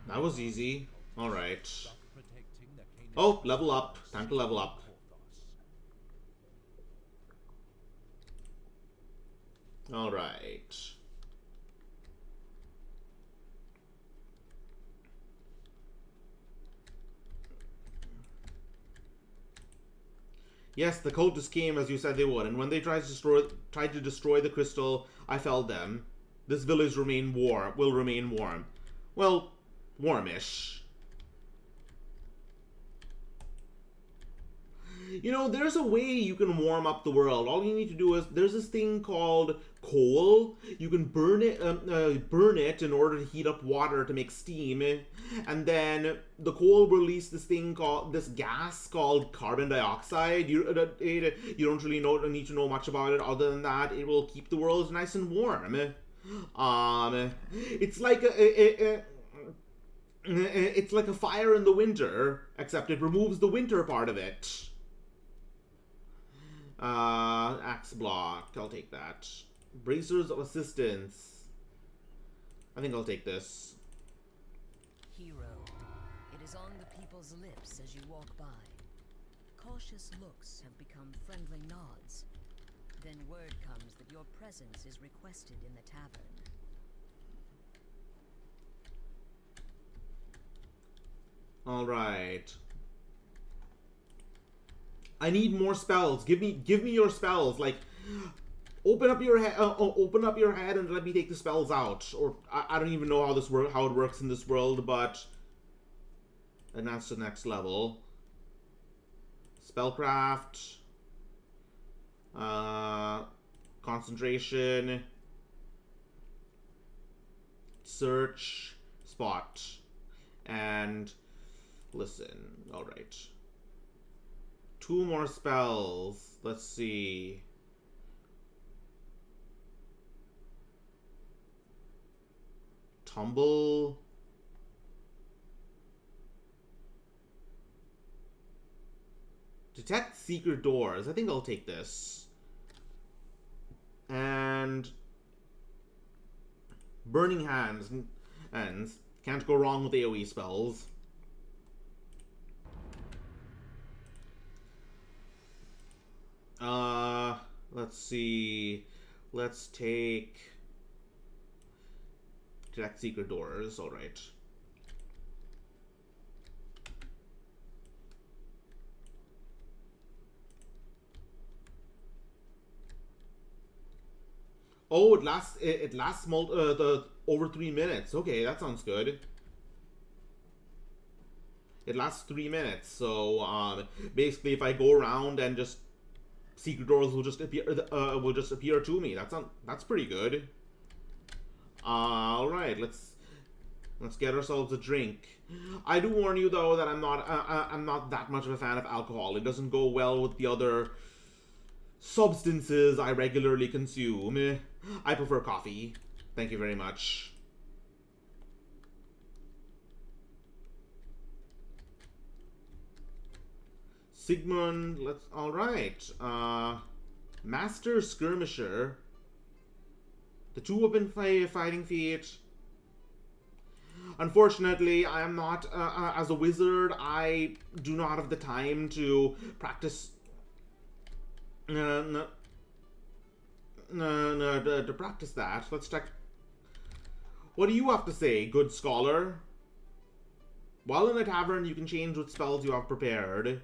That was easy. Alright. Oh, level up. Time to level up. Alright. Yes, the cultists came as you said they would, and when they tried to destroy the crystal, I felled them. This village will remain warm. Well, warmish. You know, there's a way you can warm up the world. All you need to do is, there's this thing called coal. You can burn it in order to heat up water to make steam, and then the coal will release this gas called carbon dioxide. You don't really need to know much about it. Other than that, it will keep the world nice and warm. It's like it's like a fire in the winter, except it removes the winter part of it. Axe block. I'll take that. Bracers of assistance. I think I'll take this. Hero, it is on the people's lips as you walk by. Cautious looks have become friendly nods. Then word comes that your presence is requested in the tavern. All right. I need more spells. Give me your spells. Like, open up your head and let me take the spells out. Or I don't even know how it works in this world, but and that's the next level. Spellcraft, concentration, search, spot, and listen. All right. Two more spells. Let's see. Tumble. Detect secret doors. I think I'll take this. And Burning Hands. Can't go wrong with AoE spells. Let's see. Let's take Detect secret doors. All right. Oh, it lasts over 3 minutes. Okay, that sounds good. It lasts 3 minutes. So basically, if I go around and just secret doors will just appear to me. That's pretty good. All right, let's get ourselves a drink. I do warn you though that I'm not that much of a fan of alcohol. It doesn't go well with the other substances I regularly consume. I prefer coffee. Thank you very much. Sigmund, alright. Master Skirmisher. The two-weapon fighting feat. Unfortunately, I am not, as a wizard, I do not have the time to practice, to practice that. Let's check. What do you have to say, good scholar? While in the tavern, you can change what spells you have prepared.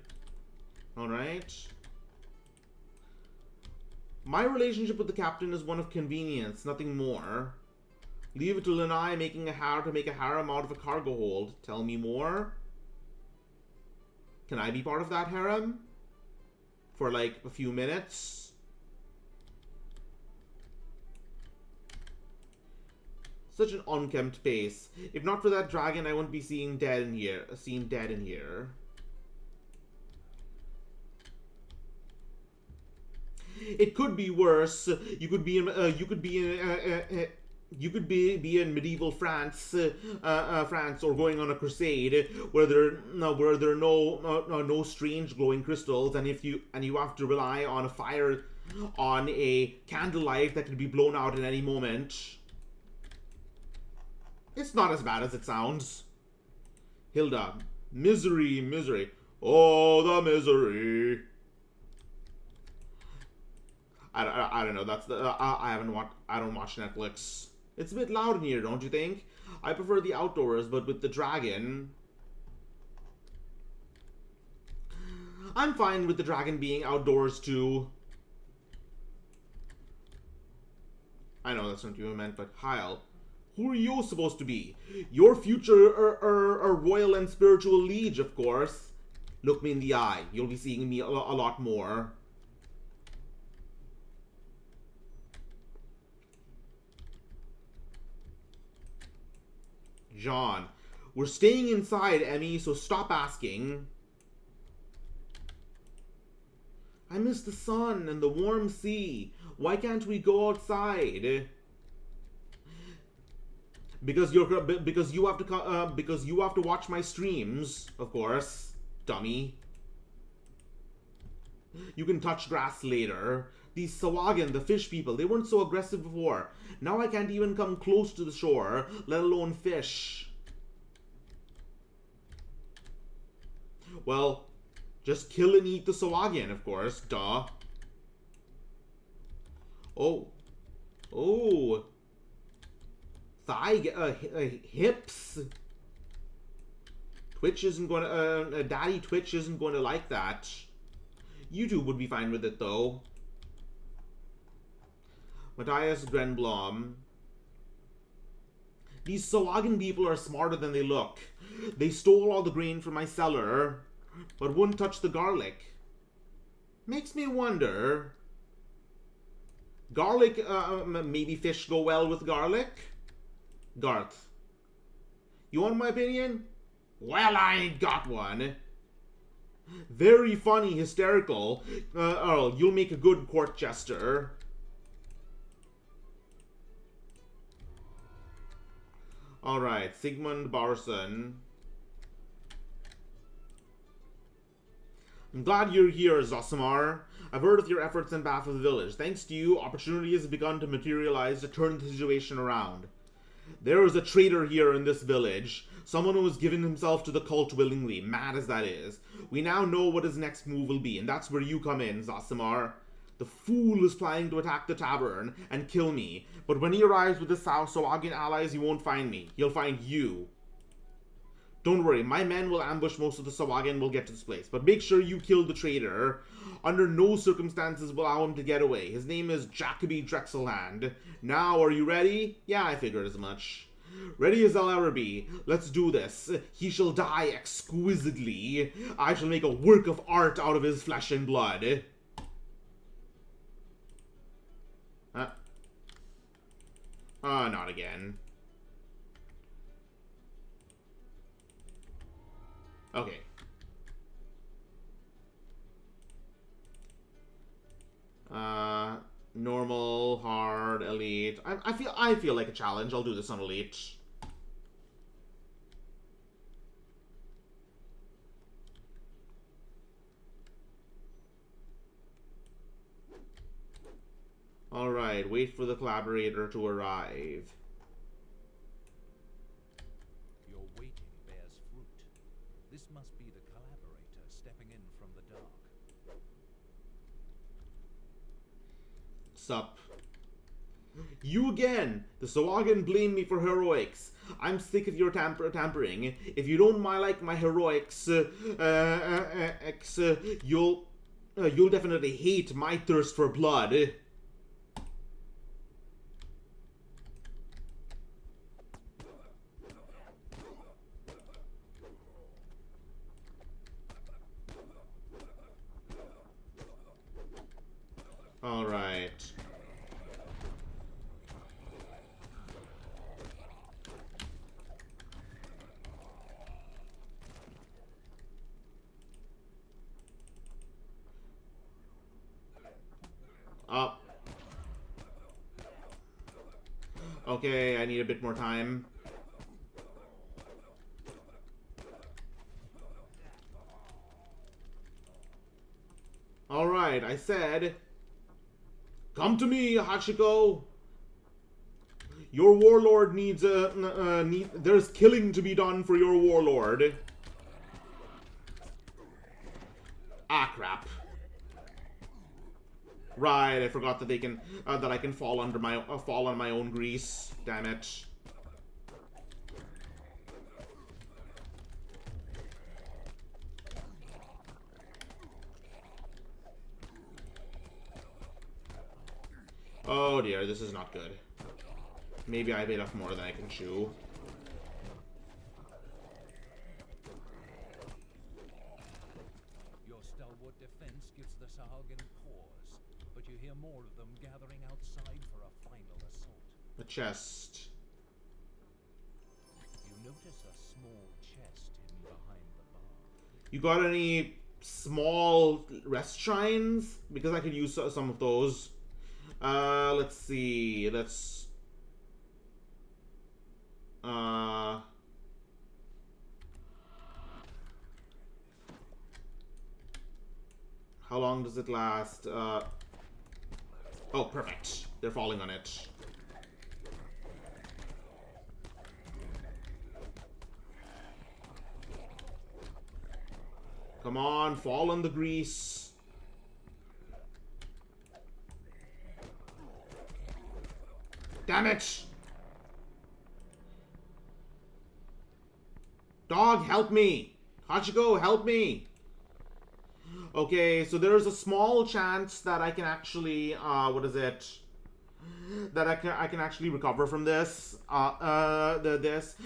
Alright. My relationship with the captain is one of convenience, nothing more. Leave it to Lanai making a to make a harem out of a cargo hold. Tell me more. Can I be part of that harem? For like a few minutes? Such an unkempt pace. If not for that dragon, I wouldn't be seen dead in here. It could be worse. You could be in medieval France, or going on a crusade where there are no strange glowing crystals, and you have to rely on a candlelight that could be blown out at any moment. It's not as bad as it sounds. Hilda, misery, misery. Oh, the misery. I don't know. That's the I don't watch Netflix. It's a bit loud in here, don't you think? I prefer the outdoors, but with the dragon, I'm fine with the dragon being outdoors too. I know that's not what you meant, but Heil, who are you supposed to be? Your future royal and spiritual liege, of course. Look me in the eye. You'll be seeing me a lot more. John, we're staying inside, Emmy, so stop asking. I miss the sun and the warm sea. Why can't we go outside? Because you have to watch my streams, of course, dummy. You can touch grass later. These Sawagan, the fish people, they weren't so aggressive before. Now I can't even come close to the shore, let alone fish. Well, just kill and eat the Sawagan, of course. Duh. Oh. Oh. Hips. Twitch isn't going to... Daddy Twitch isn't going to like that. YouTube would be fine with it, though. Matthias Grenblom. These Sawagan people are smarter than they look. They stole all the grain from my cellar, but wouldn't touch the garlic. Makes me wonder. Garlic, maybe fish go well with garlic? Garth. You want my opinion? Well, I ain't got one. Very funny, hysterical. Earl, you'll make a good court jester. Alright, Sigmund Barson. I'm glad you're here, Zosimar. I've heard of your efforts in behalf of the village. Thanks to you, opportunity has begun to materialize to turn the situation around. There is a traitor here in this village. Someone who has given himself to the cult willingly, mad as that is. We now know what his next move will be, and that's where you come in, Zosimar. The fool is planning to attack the tavern and kill me, but when he arrives with his Sawagan allies, he won't find me. He'll find you. Don't worry, my men will ambush most of the Sawagan and will get to this place, but make sure you kill the traitor. Under no circumstances will allow him to get away. His name is Jacoby Drexelhand. Now, are you ready? Yeah, I figured as much. Ready as I'll ever be. Let's do this. He shall die exquisitely. I shall make a work of art out of his flesh and blood. Not again. Okay. Normal, hard, elite. I feel like a challenge. I'll do this on elite. Alright, wait for the collaborator to arrive. Your waiting bears fruit. This must be the collaborator stepping in from the dark. Sup. You again! The Sawagan blame me for heroics. I'm sick of your tampering. If you don't like my heroics, you'll definitely hate my thirst for blood. Alright. Okay, I need a bit more time. Alright, I said... Come to me, Hachiko! Your warlord needs a... there's killing to be done for your warlord. Ah, crap. Right, I forgot that they can... that I can fall under my... fall on my own grease. Damn it. Oh dear, this is not good. Maybe I bit off more than I can chew. Your stalwart defense gives the Sahagin pause, but you hear more of them gathering outside for a final assault. A chest. You notice a small chest hidden behind the bar. You got any small rest shrines? Because I could use some of those. Let's see. Let's... How long does it last? Oh, perfect. They're falling on it. Come on, fall on the grease. Damn it! Dog, help me! Hachiko, help me! Okay, so there's a small chance that I can actually, what is it? That I can actually recover from this.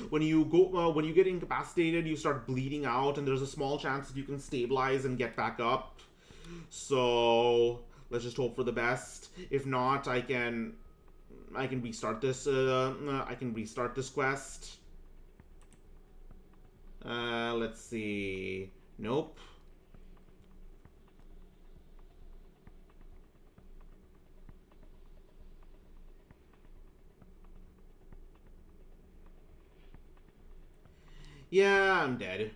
When you go, when you get incapacitated, you start bleeding out, and there's a small chance that you can stabilize and get back up. So let's just hope for the best. If not, I can restart this. I can restart this quest. Let's see. Nope. Yeah, I'm dead.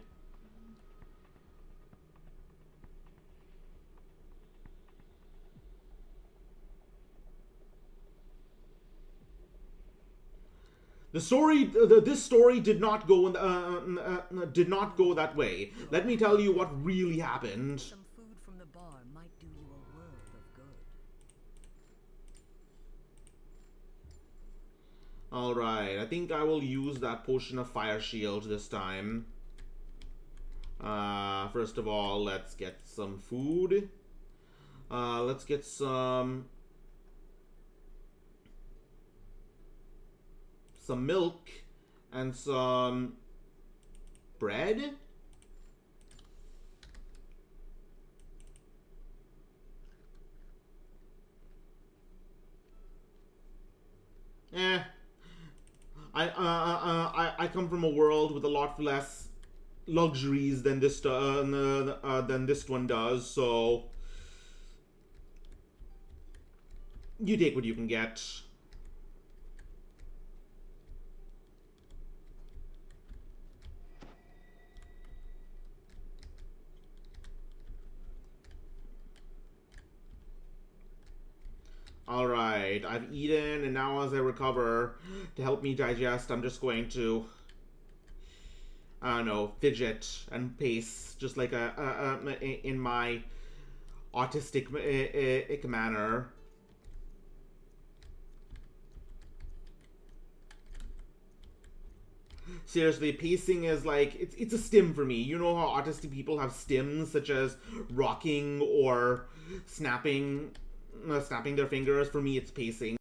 This story did not go that way. Let me tell you what really happened. Some food from the bar might do you a world of good. Alright, I think I will use that potion of fire shield this time. First of all, let's get some food. Let's get some milk and some bread. I come from a world with a lot less luxuries than this one does, so you take what you can get. Alright, I've eaten, and now as I recover, to help me digest, I'm just going to, I don't know, fidget and pace, just like in my autistic manner. Seriously, pacing is like, it's a stim for me. You know how autistic people have stims, such as rocking or snapping their fingers? For me, it's pacing.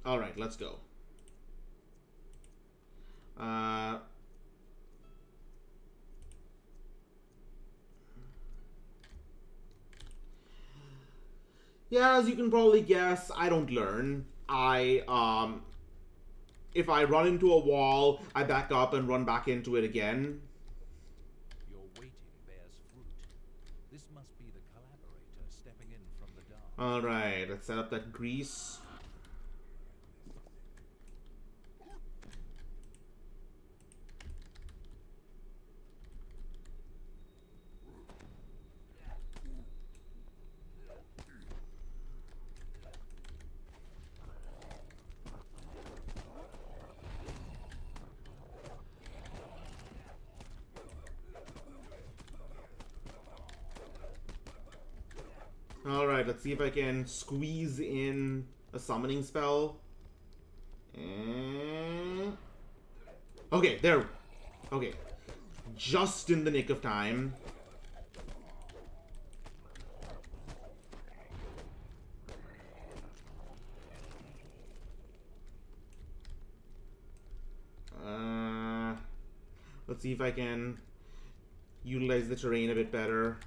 Alright, let's go. Yeah, as you can probably guess, I don't learn. If I run into a wall, I back up and run back into it again. Your waiting bears fruit. This must be the Collaborator stepping in from the dark. Alright, let's set up that grease. Alright, let's see if I can squeeze in a summoning spell. Okay, there. Okay. Just in the nick of time. Let's see if I can utilize the terrain a bit better.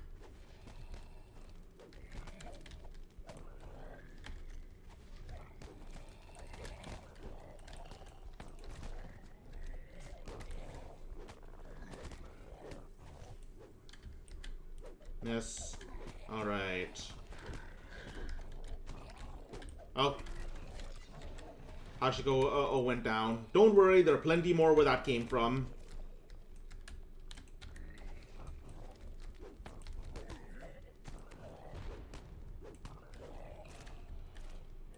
Yes. Alright. Oh. Hachiko went down. Don't worry, there are plenty more where that came from.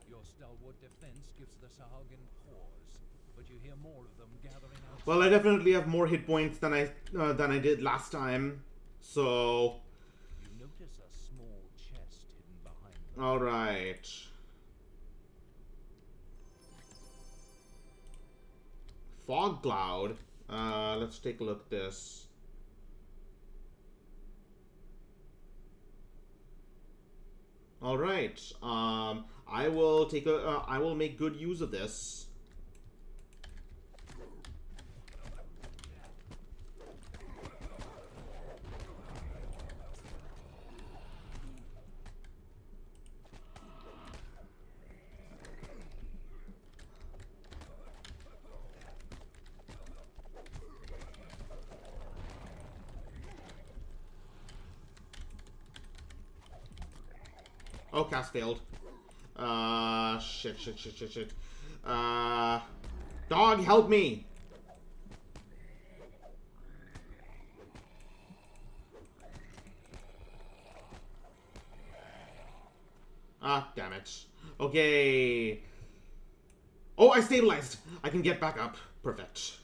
Your stalwart defense gives the Sahagin pause, but you hear more of them gathering outside. Well, I definitely have more hit points than I did last time. So, You notice a small chest hidden behind them. all right. Fog cloud. Let's take a look at this. All right. I will make good use of this. Oh, cast failed. Shit. Dog, help me! Ah, damn it. Okay. Oh, I stabilized! I can get back up. Perfect.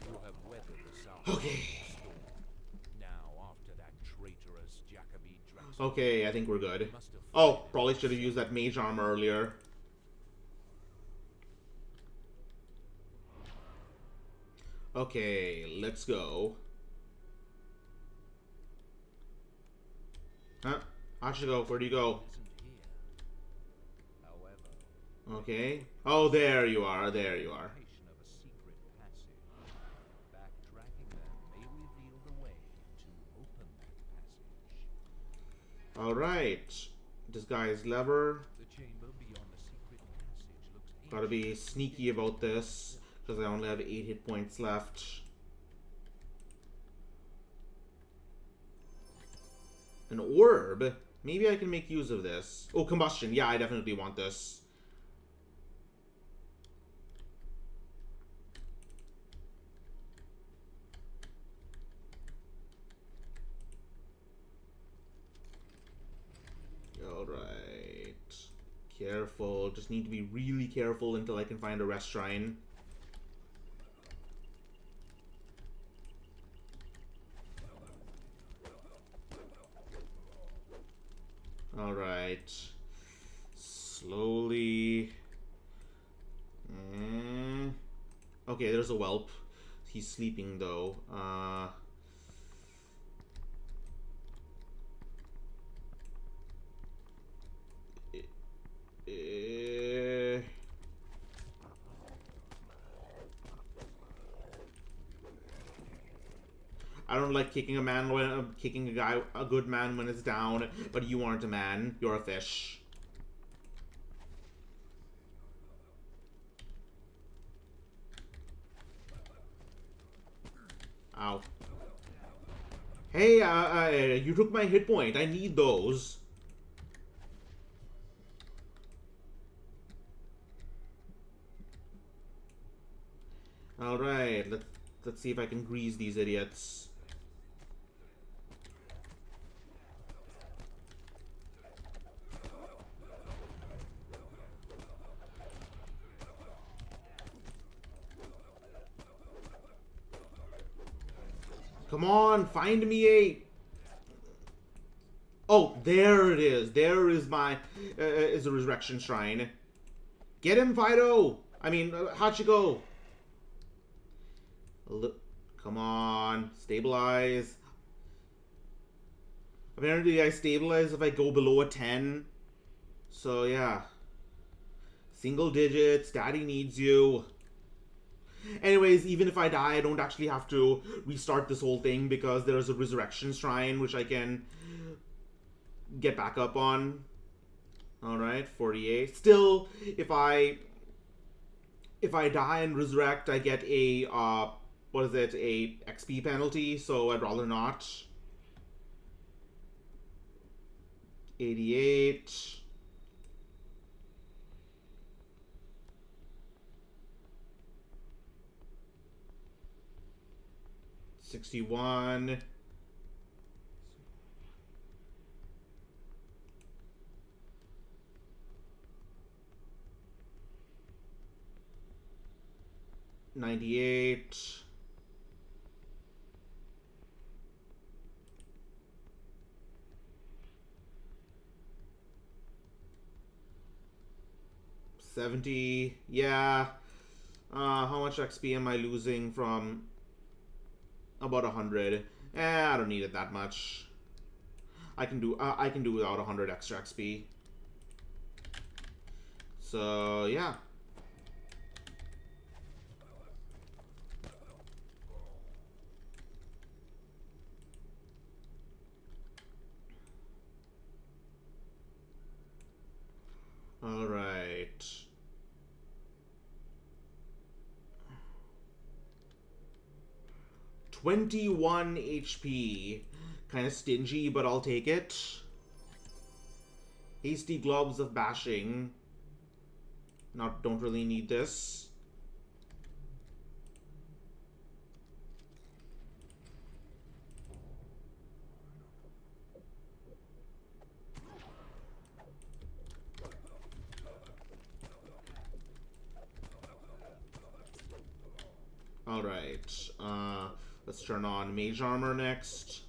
You have weathered the Sahagin Okay. storm. Now, after that traitorous Jacobi Drax. Okay, I think we're good. Oh, probably should have used that mage armor earlier. Okay, let's go. Huh? Hachiko, where do you go? Isn't here. However, Okay. Oh, there you are. There you are. location of a secret passage. Backtracking them may reveal the way to open that passage. Alright. Disguise lever. The chamber beyond the secret passage looks Gotta be ancient. sneaky about this, because I only have 8 hit points left. An orb? Maybe I can make use of this. Oh, combustion. Yeah, I definitely want this. Alright. Careful. Just need to be really careful until I can find a rest shrine. Alright. Slowly. Okay, there's a whelp. He's sleeping though. I don't like kicking a man when kicking a good man when it's down, but you aren't a man. You're a fish. Ow. Hey, you took my hit point. I need those. All right, let's see if I can grease these idiots. Come on, find me a... Oh, there it is. There is my... is the Resurrection Shrine. Get him, Fido! I mean, Hachiko! Come on, stabilize. Apparently I stabilize if I go below a 10. So, yeah. Single digits, daddy needs you. Anyways, even if I die, I don't actually have to restart this whole thing because there's a Resurrection Shrine which I can get back up on. Alright, 48. Still, if I die and resurrect, I get a, what is it, a XP penalty, so I'd rather not. 88. 61. $98. $70. Yeah. How much XP am I losing from? About 100. I don't need it that much. I can do without 100 extra XP. So yeah. All right. 21 HP. Kind of stingy, but I'll take it. Hasty Globs of Bashing. Don't really need this. Alright. Let's turn on Mage Armor next.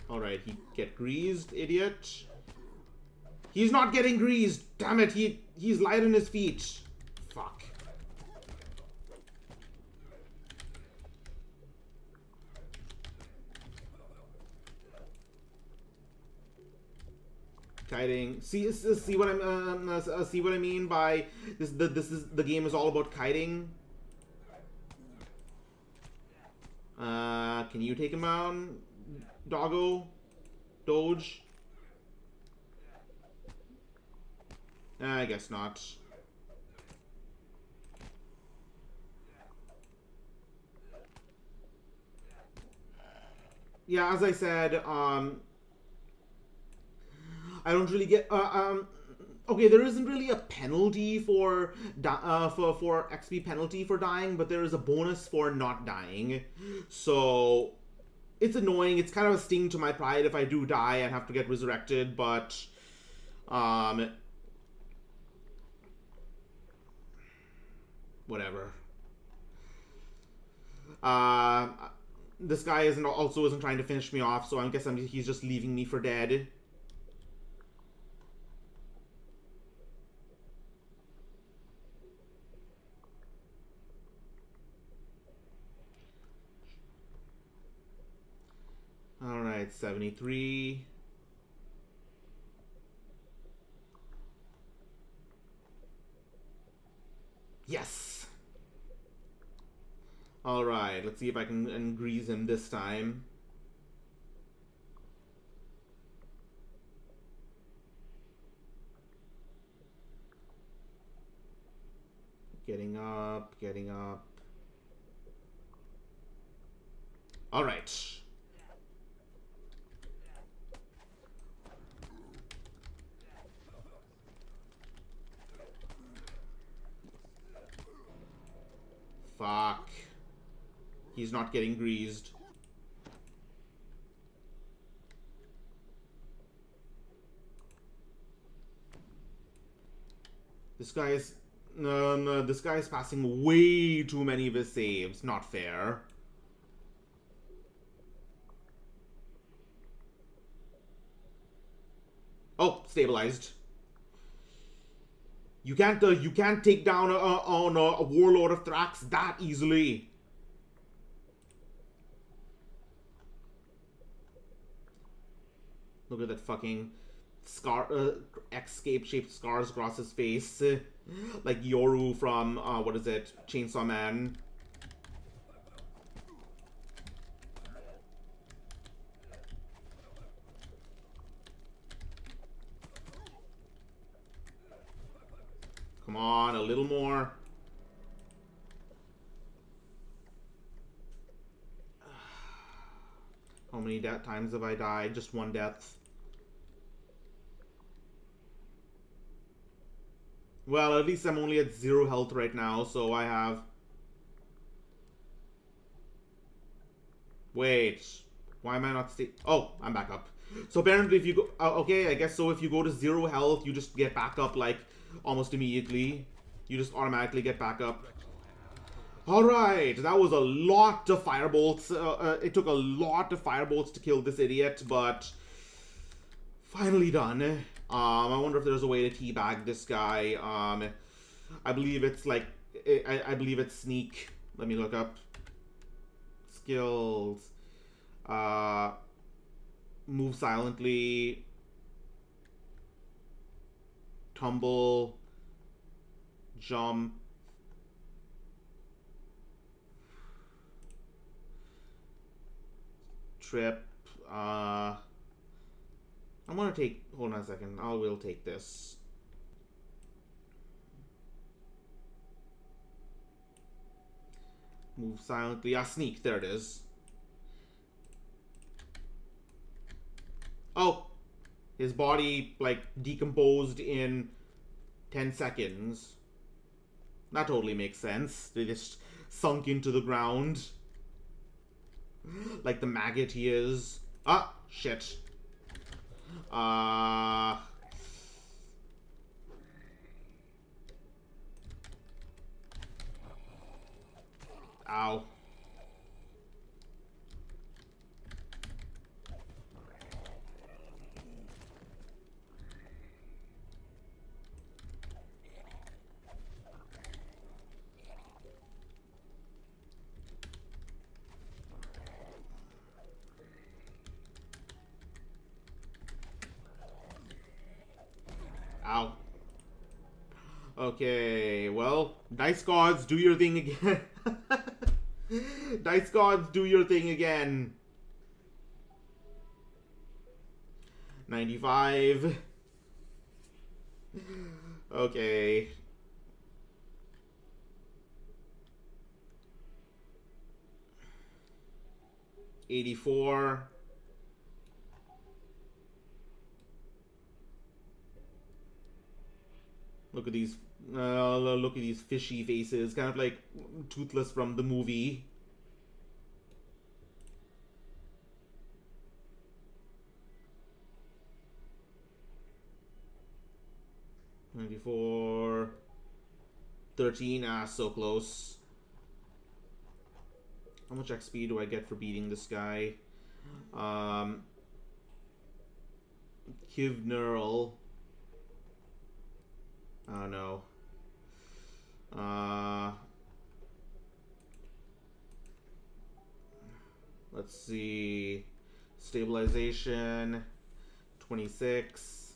Alright, he get greased, idiot. He's not getting greased! Damn it, he's light on his feet. Fuck. Kiting. See what I'm see what I mean by this. The game is all about kiting. Can you take him down, Doggo? Doge? I guess not. Yeah, as I said, I don't really get okay, there isn't really a penalty for XP penalty for dying, but there is a bonus for not dying. So it's annoying. It's kind of a sting to my pride if I do die and have to get resurrected, but whatever. This guy isn't trying to finish me off, so I guess he's just leaving me for dead. Alright, 73. Yes! Alright, let's see if I can grease him this time. Getting up, getting up. Alright. Fuck. He's not getting greased. This guy is... No, this guy is passing way too many of his saves. Not fair. Oh, stabilized. You can't take down a warlord of Thrax that easily. Look at that fucking scar, X-shaped scars across his face, like Yoru from what is it, Chainsaw Man. Come on, a little more. How many times have I died? Just one death. Well, at least I'm only at 0 health right now, so I have... Wait. Why am I not Oh, I'm back up. So apparently if you go... okay, I guess so if you go to 0 health, you just get back up, like, almost immediately. You just automatically get back up. Alright, that was a lot of firebolts. It took a lot of firebolts to kill this idiot, but... finally done. I wonder if there's a way to teabag this guy. I believe it's like... I believe it's sneak. Let me look up. Skills. Move silently. Tumble. Jump. Trip. I'm gonna take... hold on a second. I will take this. Move silently. Ah, sneak. There it is. Oh! His body, like, decomposed in 10 seconds. That totally makes sense. They just sunk into the ground. Like the maggot he is. Ah! Shit. Ow. Ow. Okay, well, Dice Gods, do your thing again. Dice Gods, do your thing again. 95. Okay. 84. Look at these fishy faces, kind of like Toothless from the movie. $94. 13, so close. How much XP do I get for beating this guy? Kiv Neural. Oh no. Let's see. Stabilization 26.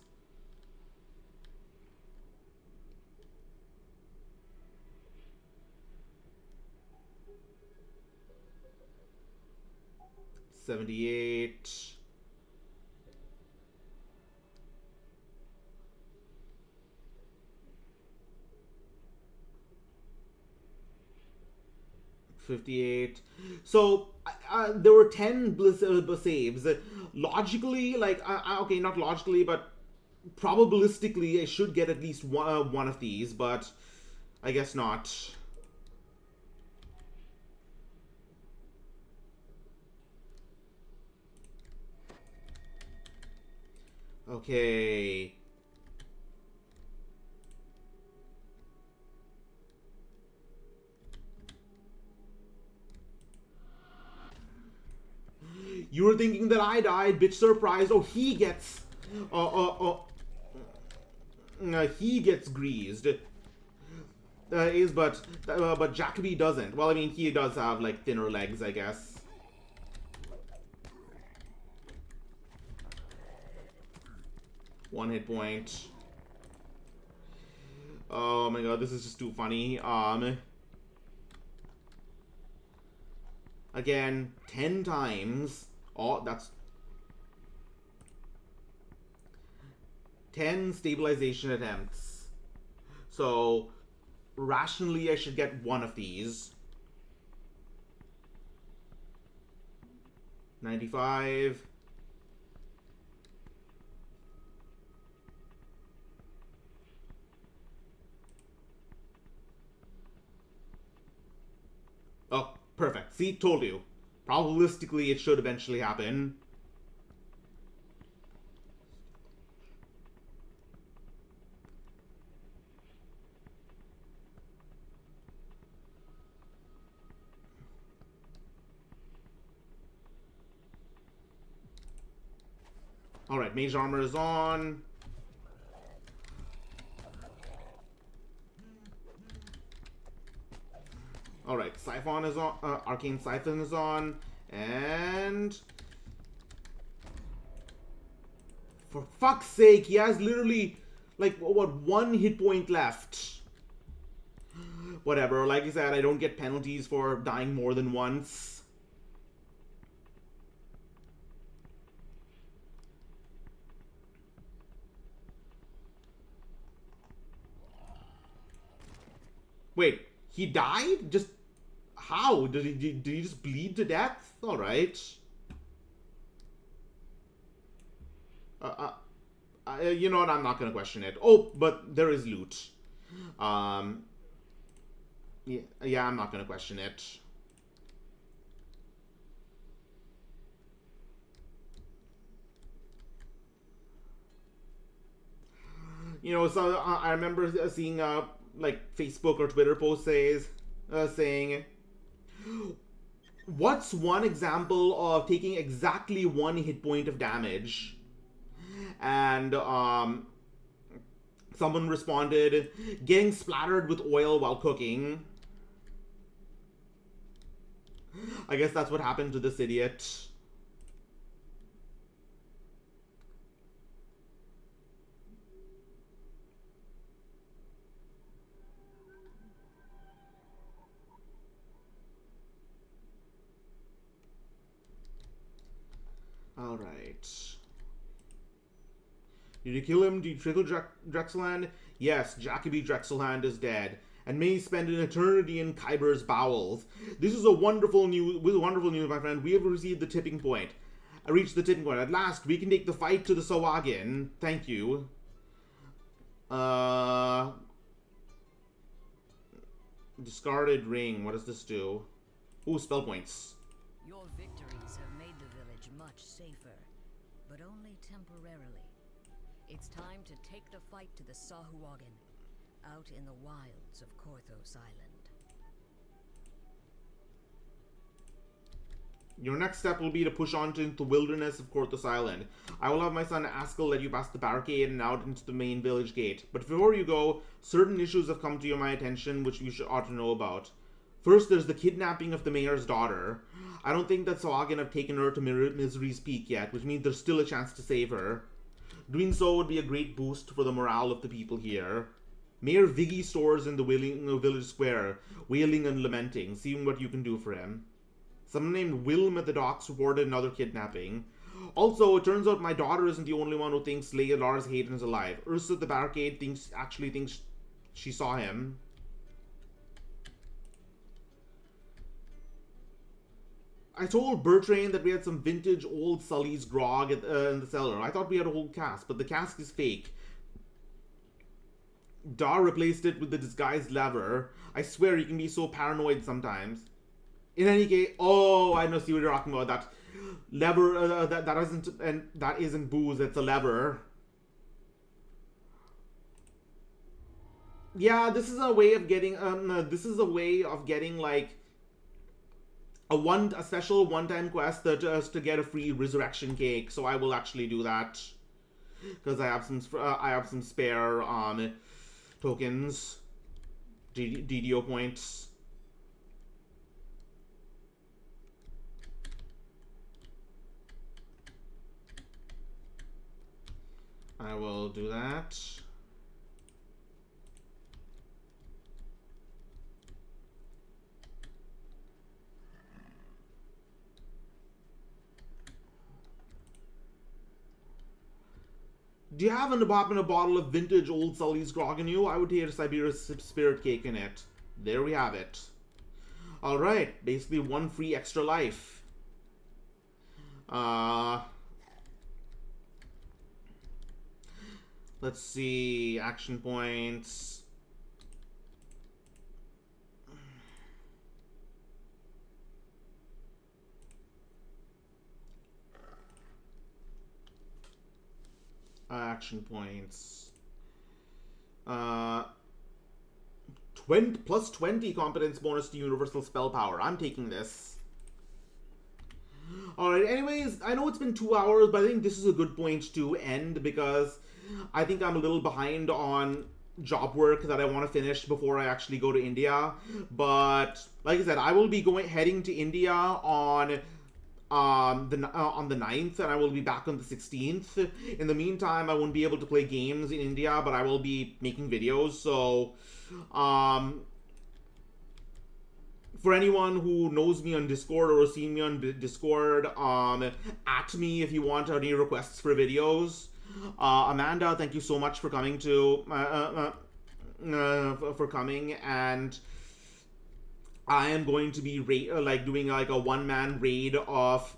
$78. $58. So there were 10 saves. Logically, like okay, not logically, but probabilistically, I should get at least one of these, but I guess not. Okay. You were thinking that I died, bitch, surprise. Oh, he gets... he gets greased. But Jacoby doesn't. Well, I mean, he does have, like, thinner legs, I guess. One hit point. Oh my god, this is just too funny. Again, 10 times. Oh, that's 10 stabilization attempts. So, rationally, I should get one of these. 95. Oh, perfect. See, told you. Probabilistically, it should eventually happen. Alright, mage armor is on. Alright, Siphon is on, Arcane Siphon is on, and... For fuck's sake, he has literally, like, what, 1 hit point left. Whatever, like I said, I don't get penalties for dying more than once. Wait, he died? Just how? Did he just bleed to death? All right. You know what? I'm not gonna question it. Oh, but there is loot. Yeah, I'm not gonna question it. You know, so I remember seeing like Facebook or Twitter posts saying, what's one example of taking exactly 1 hit point of damage? And someone responded, getting splattered with oil while cooking. I guess that's what happened to this idiot. Alright. Did you kill him? Did you trickle Drexelhand? Yes, Jacoby Drexelhand is dead, and may spend an eternity in Kyber's bowels. This is wonderful news, my friend. We have received the tipping point. I reached the tipping point. At last, we can take the fight to the Sawagin. Thank you. Discarded ring. What does this do? Ooh, spell points. Your victories have made the village much safer, but only temporarily. It's time to take the fight to the Sahuagin, out in the wilds of Korthos Island. Your next step will be to push on to the wilderness of Korthos Island. I will have my son Askell let you pass the barricade and out into the main village gate. But before you go, certain issues have come to my attention which you ought to know about. First, there's the kidnapping of the mayor's daughter. I don't think that Sawagan have taken her to Misery's Peak yet, which means there's still a chance to save her. Doing so would be a great boost for the morale of the people here. Mayor Viggy stores in the village square, wailing and lamenting, seeing what you can do for him. Someone named Wilm at the docks reported another kidnapping. Also, it turns out my daughter isn't the only one who thinks Lars Heyton is alive. Ursa at the barricade actually thinks she saw him. I told Bertrand that we had some vintage old Sully's grog in the cellar. I thought we had a whole cask, but the cask is fake. Dar replaced it with the disguised lever. I swear you can be so paranoid sometimes. In any case, oh, I know, see what you're talking about. That lever, that isn't booze, it's a lever. Yeah, this is a way of getting, like, a special one-time quest to get a free resurrection cake. So I will actually do that because I have some spare tokens, DDO points. I will do that. Do you have in the apartment a bottle of vintage old Sully's grog in you? I would take a Siberia's spirit cake in it. There we have it. Alright, basically one free extra life. Let's see, action points. Action points. 20 competence bonus to universal spell power. I'm taking this. Alright, anyways, I know it's been 2 hours, but I think this is a good point to end because I think I'm a little behind on job work that I want to finish before I actually go to India. But like I said, I will be heading to India on the 9th, and I will be back on the 16th. In the meantime, I won't be able to play games in India, but I will be making videos. So for anyone who knows me on Discord or has seen me on Discord, at me if you want any requests for videos. Amanda, thank you so much for coming and I am going to be doing like a one-man raid of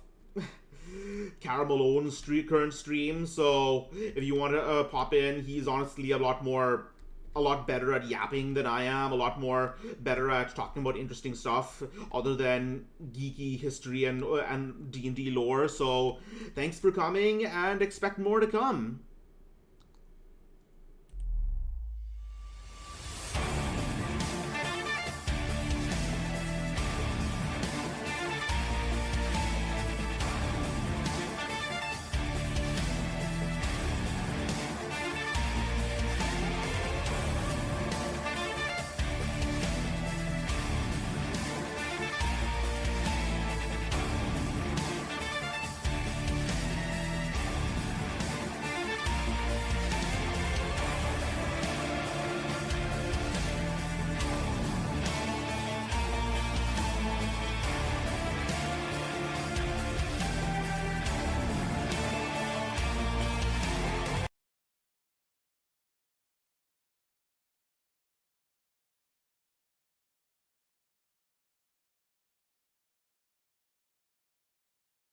Caramelone's current stream. So if you want to pop in, he's honestly a lot better at yapping than I am, a lot more better at talking about interesting stuff other than geeky history and D&D lore. So thanks for coming and expect more to come.